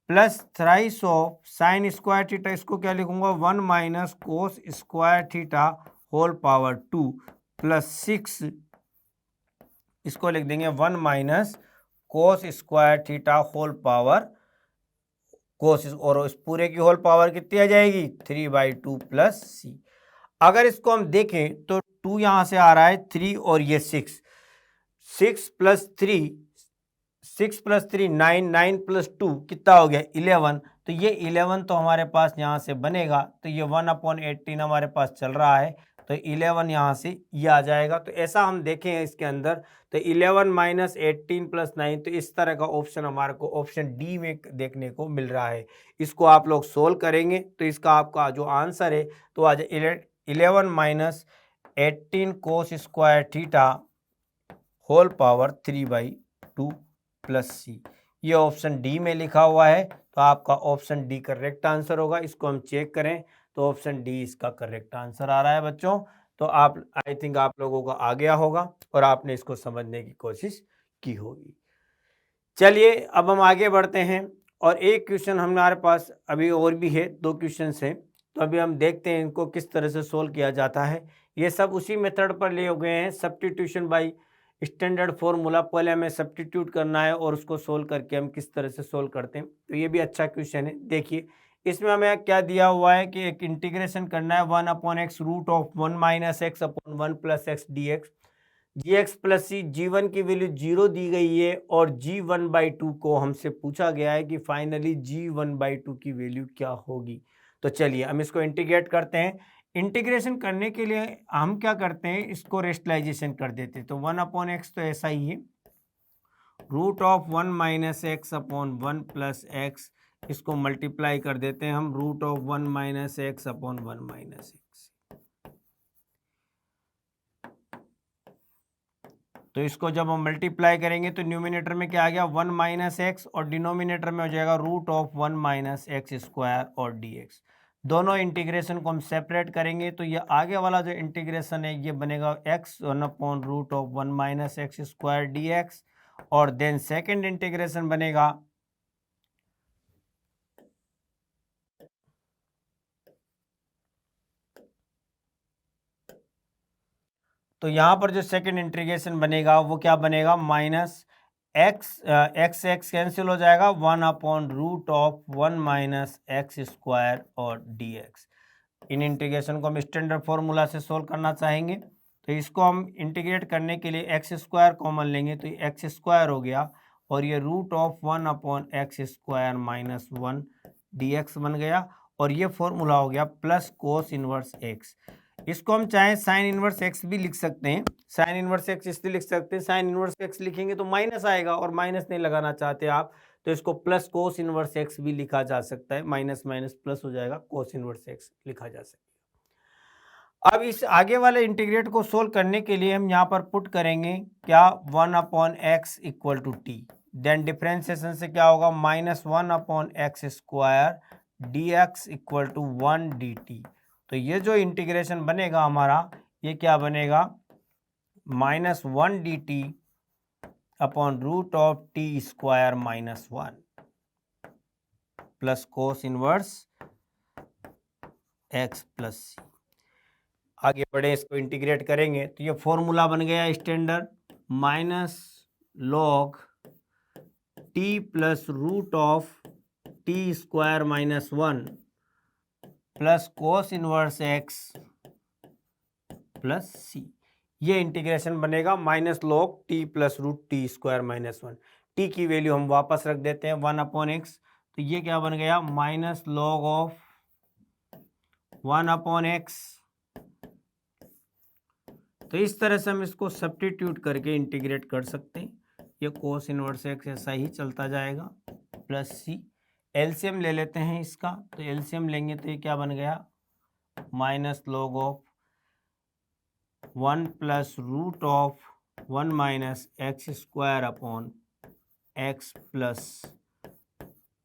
plus thrice of sine square theta, इसको क्या लिखूंगा, 1 minus cos square theta whole power 2 plus 6, इसको लिख देंगे 1 minus cos square theta whole power cos, और इस पूरे की होल पावर कितनी आ जाएगी, 3/2 प्लस सी। अगर इसको हम देखें तो 2 यहाँ से आ रहा है, 3 और ये 6, 6 प्लस 3 6 प्लस 3 9, 9 प्लस 2 कितना हो गया, 11। तो ये 11 तो हमारे पास यहाँ से बनेगा, तो ये 1/18 हमारे पास चल रहा है, तो 11 यहाँ से ये आ जाएगा। तो ऐसा हम देखें इसके अंदर, तो 11 माइनस 18 प्लस 9, तो इस तरह का ऑप्शन हमारे को ऑप्शन डी में देखने को मिल रहा है। इसको आप लोग सोल्व करेंगे तो इसका आपका जो आंसर है तो आ जाए 11 minus 18 cos square theta whole power 3/2 plus C, ये ऑप्शन डी में लिखा हुआ है। तो आपका ऑप्शन डी करेक्ट आंसर होगा। इसको हम चेक करें तो ऑप्शन डी इसका करेक्ट आंसर आ रहा है बच्चों। तो आप आई थिंक आप लोगों को आ गया होगा और आपने इसको समझने की कोशिश की होगी। चलिए अब हम आगे बढ़ते हैं और एक क्वेश्चन हमारे पास अभी और भी है, 2 क्वेश्चन हैं, तो अभी हम देखते हैं इनको किस तरह से सोल्व किया जाता है। ये सब उसी मेथड पर लिए गए हैं, सब्स्टिट्यूशन बाय स्टैंडर्ड फॉर्मूला। पहले हमें सब्स्टिट्यूट करना है और उसको सोल्व करके हम किस तरह से सोल्व करते हैं। तो ये भी अच्छा क्वेश्चन है। देखिए इसमें हमें क्या दिया हुआ है कि एक इंटीग्रेशन करना है 1/x root of 1 - x upon 1 + x dx। G x plus c, जी1 की वैल्यू 0 दी गई है और जी1/2 को हमसे पूछा गया है कि फाइनली जी1/2 की वैल्यू क्या होगी। तो चलिए हम इसको इंटीग्रेट करते हैं। इंटीग्रेशन करने के लिए हम क्या करते हैं, इसको रेशनलाइजेशन कर देते हैं। तो 1/x तो ऐसा ही है, root of 1 - x upon 1 + x, इसको मल्टीप्लाई कर देते हैं हम root of 1 - x upon 1 - x। तो इसको जब हम मल्टीप्लाई करेंगे तो न्यूमिनेटर में क्या आ गया 1 - x और डिनोमिनेटर में हो जाएगा रूट ऑफ 1 - x² और dx। दोनों इंटीग्रेशन को हम सेपरेट करेंगे तो ये आगे वाला जो इंटीग्रेशन है ये बनेगा x 1 root of 1 - x² dx और देन सेकेंड इंटीग्रेशन बनेगा तो यहाँ पर जो सेकेंड इंटीग्रेशन बनेगा वो क्या बनेगा माइनस x कैंसिल हो जाएगा 1/रूट ऑफ 1 - x² और dx। इन इंटीग्रेशन को हम स्टैंडर्ड फॉर्मूला से सोल्व करना चाहेंगे तो इसको हम इंटीग्रेट करने के लिए x² कॉमन लेंगे तो ये x² हो गया और ये रूट ऑफ 1/x² - 1 dx बन गया और ये फॉर्मूला हो गया प्लस कोस इनवर्स x। इसको हम चाहे साइन इनवर्स x भी लिख सकते हैं। साइन इनवर्स x इसलिए लिख सकते हैं, साइन इनवर्स x लिखेंगे तो माइनस आएगा और माइनस नहीं लगाना चाहते आप तो इसको प्लस कोस इनवर्स x भी लिखा जा सकता है। माइनस माइनस प्लस हो जाएगा, कोस इनवर्स x लिखा जा सकता है। अब इस आगे वाले इंटीग्रेट को सोल्व करने के लिए हम यहाँ पर पुट करेंगे क्या 1/x = t। देन डिफरेंशिएशन से क्या होगा -1/x² dx = 1 dt। तो ये जो इंटीग्रेशन बनेगा हमारा ये क्या बनेगा -1 dt upon root of t² - 1 plus cos inverse x plus C. आगे बढ़े इसको इंटीग्रेट करेंगे तो ये फॉर्मूला बन गया standard -log t plus root of t² - 1 plus cos inverse x plus C. ये इंटीग्रेशन बनेगा -log t plus root t² - 1। t की वैल्यू हम वापस रख देते हैं 1/x तो ये क्या बन गया -log ऑफ 1/x। तो इस तरह से हम इसको सब्स्टिट्यूट करके इंटीग्रेट कर सकते हैं। ये कोस इनवर्स x ऐसा ही चलता जाएगा प्लस सी। एलसीएम ले लेते हैं इसका तो एलसीएम लेंगे तो ये क्या बन गया -log of 1 plus root of 1 - x² upon x plus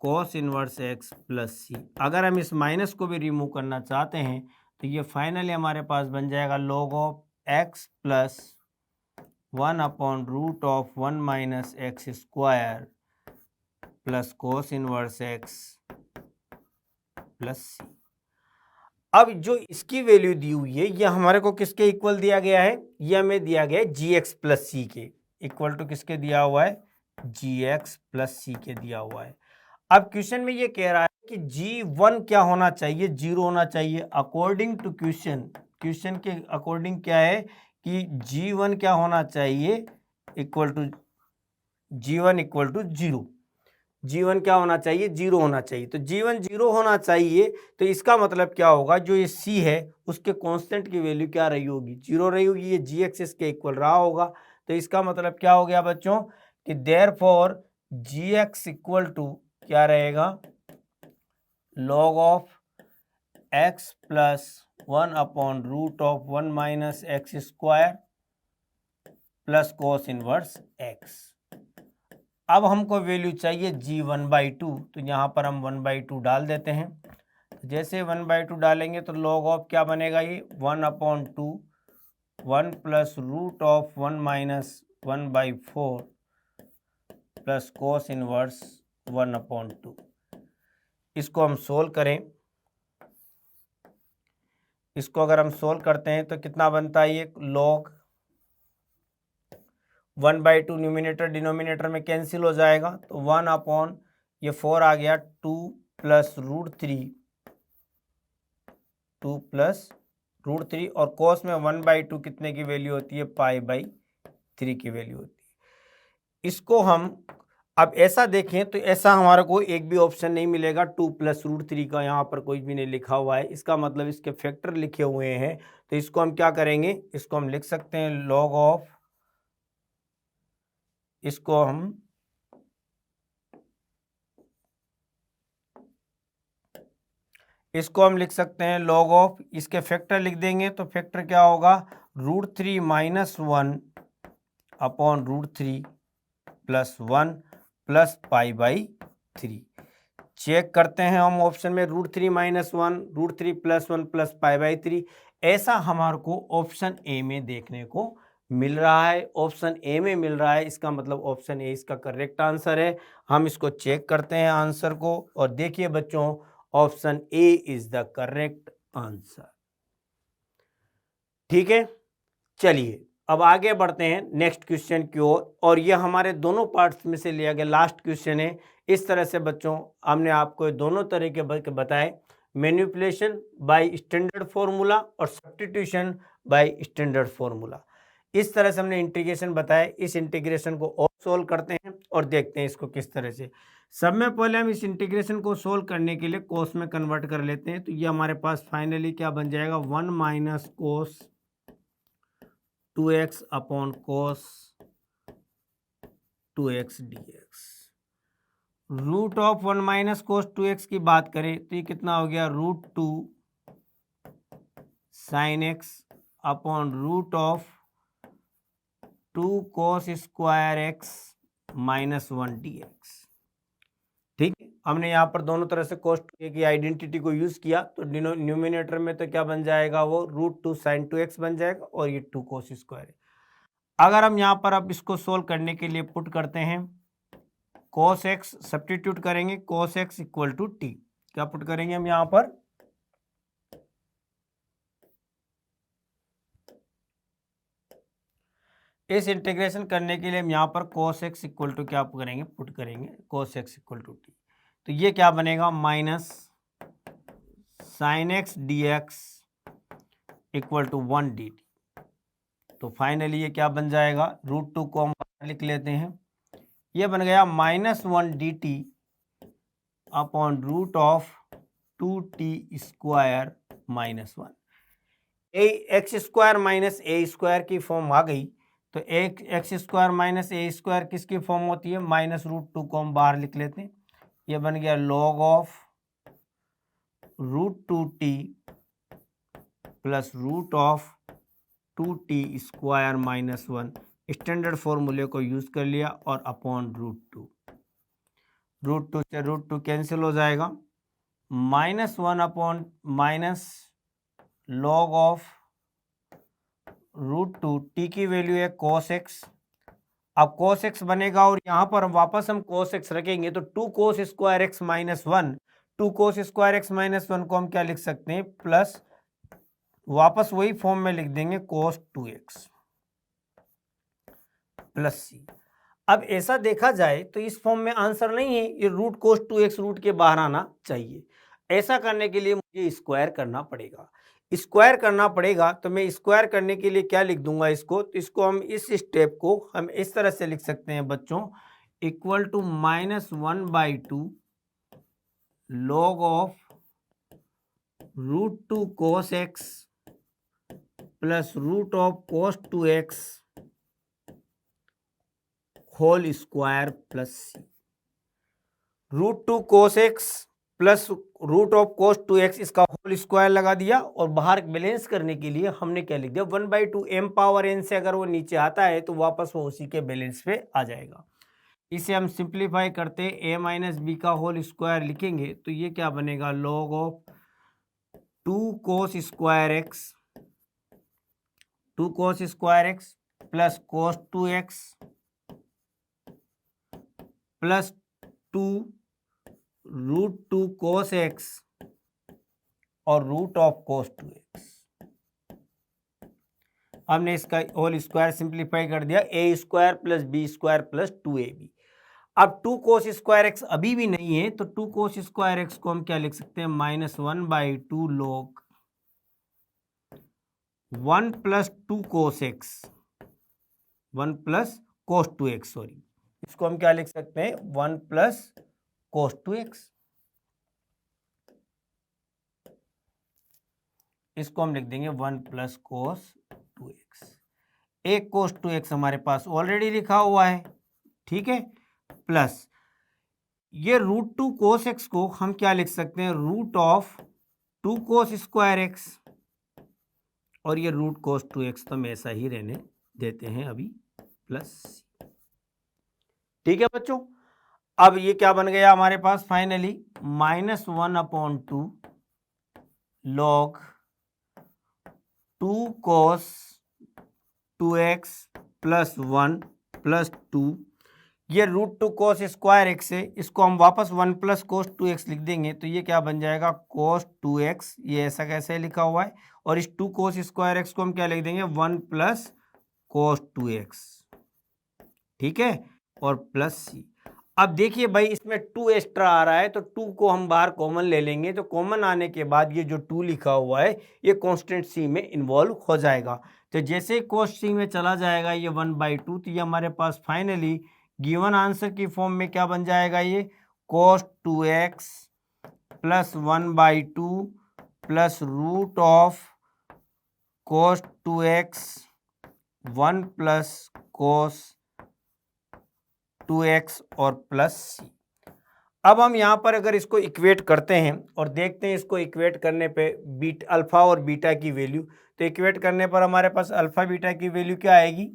cos inverse x plus C. अगर हम इस माइनस को भी रिमूव करना चाहते हैं तो ये फाइनली हमारे पास बन जाएगा log ऑफ x प्लस 1/रूट of 1 - x² plus cos inverse x plus C. अब जो इसकी वैल्यू दी हुई है ये हमारे को किसके इक्वल दिया गया है, ये हमें दिया गया है gx प्लस सी के इक्वल टू किसके दिया हुआ है gx प्लस सी के दिया हुआ है। अब क्वेश्चन में ये कह रहा है कि g1 क्या होना चाहिए 0 होना चाहिए अकॉर्डिंग टू क्वेश्चन के अकॉर्डिंग क्या है कि g1 क्या होना चाहिए इक्वल टू g1 = 0। g1 क्या होना चाहिए 0 होना चाहिए। तो g1 0 होना चाहिए तो इसका मतलब क्या होगा जो ये c है उसके कांस्टेंट की वैल्यू क्या रही होगी 0 रही होगी। ये g एक्सिस के इक्वल रहा होगा तो इसका मतलब क्या हो गया बच्चों कि देयरफॉर gx = क्या रहेगा log ऑफ x प्लस 1/रूट of 1 - x² plus cos inverse x। अब हमको वैल्यू चाहिए g1/2 तो यहाँ पर हम 1/2 डाल देते हैं। जैसे 1/2 डालेंगे तो log ऑफ क्या बनेगा, ये 1/2 1 plus root of 1 minus 1/4 plus cos inverse 1/2। इसको हम सोल्व करें, इसको अगर हम सोल्व करते हैं तो कितना बनता है, ये log 1/2 न्यूमिनेटर डिनोमिनेटर में कैंसिल हो जाएगा, तो 1 ये 4 आ गया 2 प्लस रूट थ्री और कोस में 1/2 कितने की वैल्यू होती है, π/3 की वैल्यू होती है। इसको हम अब ऐसा देखें तो ऐसा हमारे को एक भी ऑप्शन नहीं मिलेगा, 2 प्लस रूट 3 का यहाँ पर कोई भी नहीं लिखा हुआ है, इसका मतलब इसके फैक्टर लिखे हुए हैं। तो इसको हम क्या करेंगे, इसको हम लिख सकते हैं log ऑफ, इसको हम लिख सकते हैं log ऑफ, इसके फैक्टर लिख देंगे तो फैक्टर क्या होगा, √3 minus 1 upon √3 plus 1 plus π/3। Check करते हैं हम ऑप्शन में √3 माइनस 1 √3 प्लस 1 प्लस π/3, ऐसा हमारे को ऑप्शन ए में देखने को मिल रहा है। ऑप्शन ए में मिल रहा है, इसका मतलब ऑप्शन ए इसका करेक्ट आंसर है। हम इसको चेक करते हैं आंसर को, और देखिए बच्चों, option A is the correct answer. ठीक है, चलिए अब आगे बढ़ते हैं नेक्स्ट क्वेश्चन की ओर, और यह हमारे दोनों पार्ट्स में से लिया गया लास्ट क्वेश्चन है। इस तरह से बच्चों हमने आपको दोनों तरह के बताए, मैनिपुलेशन बाय स्टैंडर्ड फॉर्मूला और सब्स्टिट्यूशन बाय स्टैंडर्ड फॉर्मूला। इस तरह से हमने इंटीग्रेशन बताया। इस इंटीग्रेशन को और सोल्व करते हैं और देखते हैं इसको किस तरह से। सब में पहले हम इस इंटीग्रेशन को सोल्व करने के लिए कोस में कन्वर्ट कर लेते हैं, तो ये हमारे पास फाइनली क्या बन जाएगा, 1 minus cos 2x upon cos 2x dx। Root of 1 minus cos 2x की बात करें तो ये कितना हो गया, √2 sine x upon root of 2 cos square x minus 1 dx। ठीक है, हमने यहाँ पर दोनों तरह से कोस 2 की आइडेंटिटी को यूज किया, तो न्यूमिनेटर में तो क्या बन जाएगा, वो √2 साइन 2x बन जाएगा और ये 2 कोस स्क्वायर है। अगर हम यहाँ पर अब इसको सोल्व करने के लिए पुट करते हैं, cos x सब्स्टिट्यूट करेंगे, cos x equal to t, क्या पुट करेंगे हम यहाँ पर, इस इंटीग्रेशन करने के लिए हम यहाँ पर cos x इक्वल टू क्या करेंगे, पुट करेंगे cos x equal to t। तो ये क्या बनेगा, minus sine x dx equal to 1 dt। तो फाइनली ये क्या बन जाएगा, √2 को हम लिख लेते हैं, ये बन गया -1 dt upon root of 2t square minus 1। X square minus a square की फॉर्म आ गई, तो एक x square minus a square किसकी फॉर्म होती है, -√2 को हम बाहर लिख लेते हैं, ये बन गया log of √2t plus root of 2t square minus 1, standard फॉर्मूले को यूज कर लिया, और अपॉन √2। √2 से √2 कैंसिल हो जाएगा, -1 upon minus log of √2, T की वैल्यू है cos x। अब cos x बनेगा और यहाँ पर वापस हम cos x रखेंगे, तो 2 cos square x minus 1, 2 cos square x minus 1 को हम क्या लिख सकते हैं, प्लस वापस वही फॉर्म में लिख देंगे cos 2x प्लस c। अब ऐसा देखा जाए तो इस फॉर्म में आंसर नहीं है, ये रूट cos 2x रूट के बाहर आना चाहिए। ऐसा करने के लिए मुझे स्क्वायर करना पड़ेगा, स्क्वायर करना पड़ेगा, तो मैं स्क्वायर करने के लिए क्या लिख दूंगा इसको, तो इसको हम इस स्टेप को हम इस तरह से लिख सकते हैं बच्चों, equal to -1/2 log of √2 cos x plus root of cos 2x whole square plus c। √2 cos x plus root of cos 2x इसका होल स्क्वायर लगा दिया, और बाहर बैलेंस करने के लिए हमने क्या लिख दिया, 1/2 m पावर n से अगर वो नीचे आता है तो वापस वो उसी के बैलेंस पे आ जाएगा। इसे हम सिंप्लीफाई करते a माइनस बी का होल स्क्वायर लिखेंगे, तो ये क्या बनेगा, log of 2 cos square x, 2 cos square x plus cos 2x plus 2 √2 cos x और रूट ऑफ cos 2x। हमने इसका होल स्क्वायर सिंप्लीफाई कर दिया, a square plus b square plus 2ab। अब 2 cos स्क्वायर एक्स अभी भी नहीं है, तो 2 cos स्क्वायर एक्स को हम क्या लिख सकते हैं, -1/2 log 1 plus 2 cos x, 1 plus cos 2x, sorry, इसको हम क्या लिख सकते हैं, 1 प्लस cos 2x। इसको हम लिख देंगे 1 प्लस cos 2x। एक cos 2x हमारे पास ऑलरेडी लिखा हुआ है, ठीक है, प्लस ये √2 cos x को हम क्या लिख सकते हैं, root of 2 cos square x, और ये रूट cos 2x तो हम ऐसा ही रहने देते हैं अभी, प्लस, ठीक है बच्चों। अब ये क्या बन गया हमारे पास finally, -1/2 log 2 cos 2x plus 1 plus 2, ये √2 cos स्क्वायर एक्स है, इसको हम वापस 1 प्लस cos 2x लिख देंगे, तो ये क्या बन जाएगा, cos 2x, ये ऐसा कैसे लिखा हुआ है, और इस 2 cos स्क्वायर एक्स को हम क्या लिख देंगे, 1 प्लस cos 2x, ठीक है, और प्लस c। अब देखिए भाई, इसमें 2 एक्स्ट्रा आ रहा है, तो 2 को हम बाहर कॉमन ले लेंगे, तो कॉमन आने के बाद ये जो 2 लिखा हुआ है ये कांस्टेंट c में इन्वॉल्व हो जाएगा। तो जैसे cos c में चला जाएगा ये 1/2, तो ये हमारे पास फाइनली गिवन आंसर की फॉर्म में क्या बन जाएगा, ये cos 2x plus 1/2 plus root of cos 2x 1 plus cos 2x और प्लस c। अब हम यहाँ पर अगर इसको इक्वेट करते हैं और देखते हैं इसको इक्वेट करने पे अल्फा और बीटा की वैल्यू, तो इक्वेट करने पर हमारे पास अल्फा बीटा की वैल्यू क्या आएगी,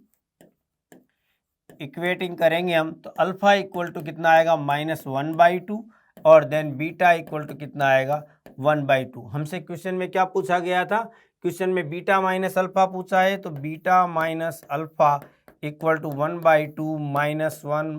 इक्वेटिंग करेंगे हम, तो अल्फा इक्वल टू कितना आएगा, -1/2, और देन बीटा इक्वल टू कितना आएगा, 1/2। हमसे क्वेश्चन में क्या पूछा गया था, क्वेश्चन में बीटा माइनस अल्फा पूछा है, तो beta minus alpha equal to 1/2 -1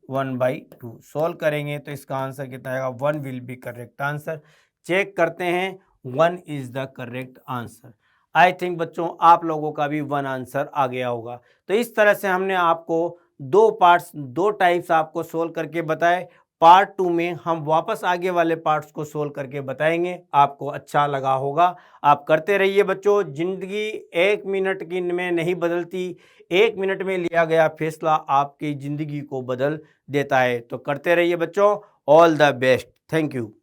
-1/2। Solve करेंगे तो इसका आंसर कितना आएगा, 1 will be correct answer. Check करते हैं, 1 is the correct answer. I think बच्चों आप लोगों का भी 1 आंसर आ गया होगा। तो इस तरह से हमने आपको 2 पार्ट्स, 2 टाइप्स आपको सोल्व करके बताए। पार्ट 2 में हम वापस आगे वाले पार्ट्स को सोल्व करके बताएंगे। आपको अच्छा लगा होगा, आप करते रहिए बच्चों। जिंदगी 1 मिनट की में नहीं बदलती, 1 मिनट में लिया गया फैसला आपकी जिंदगी को बदल देता है। तो करते रहिए बच्चों। All the best. Thank you.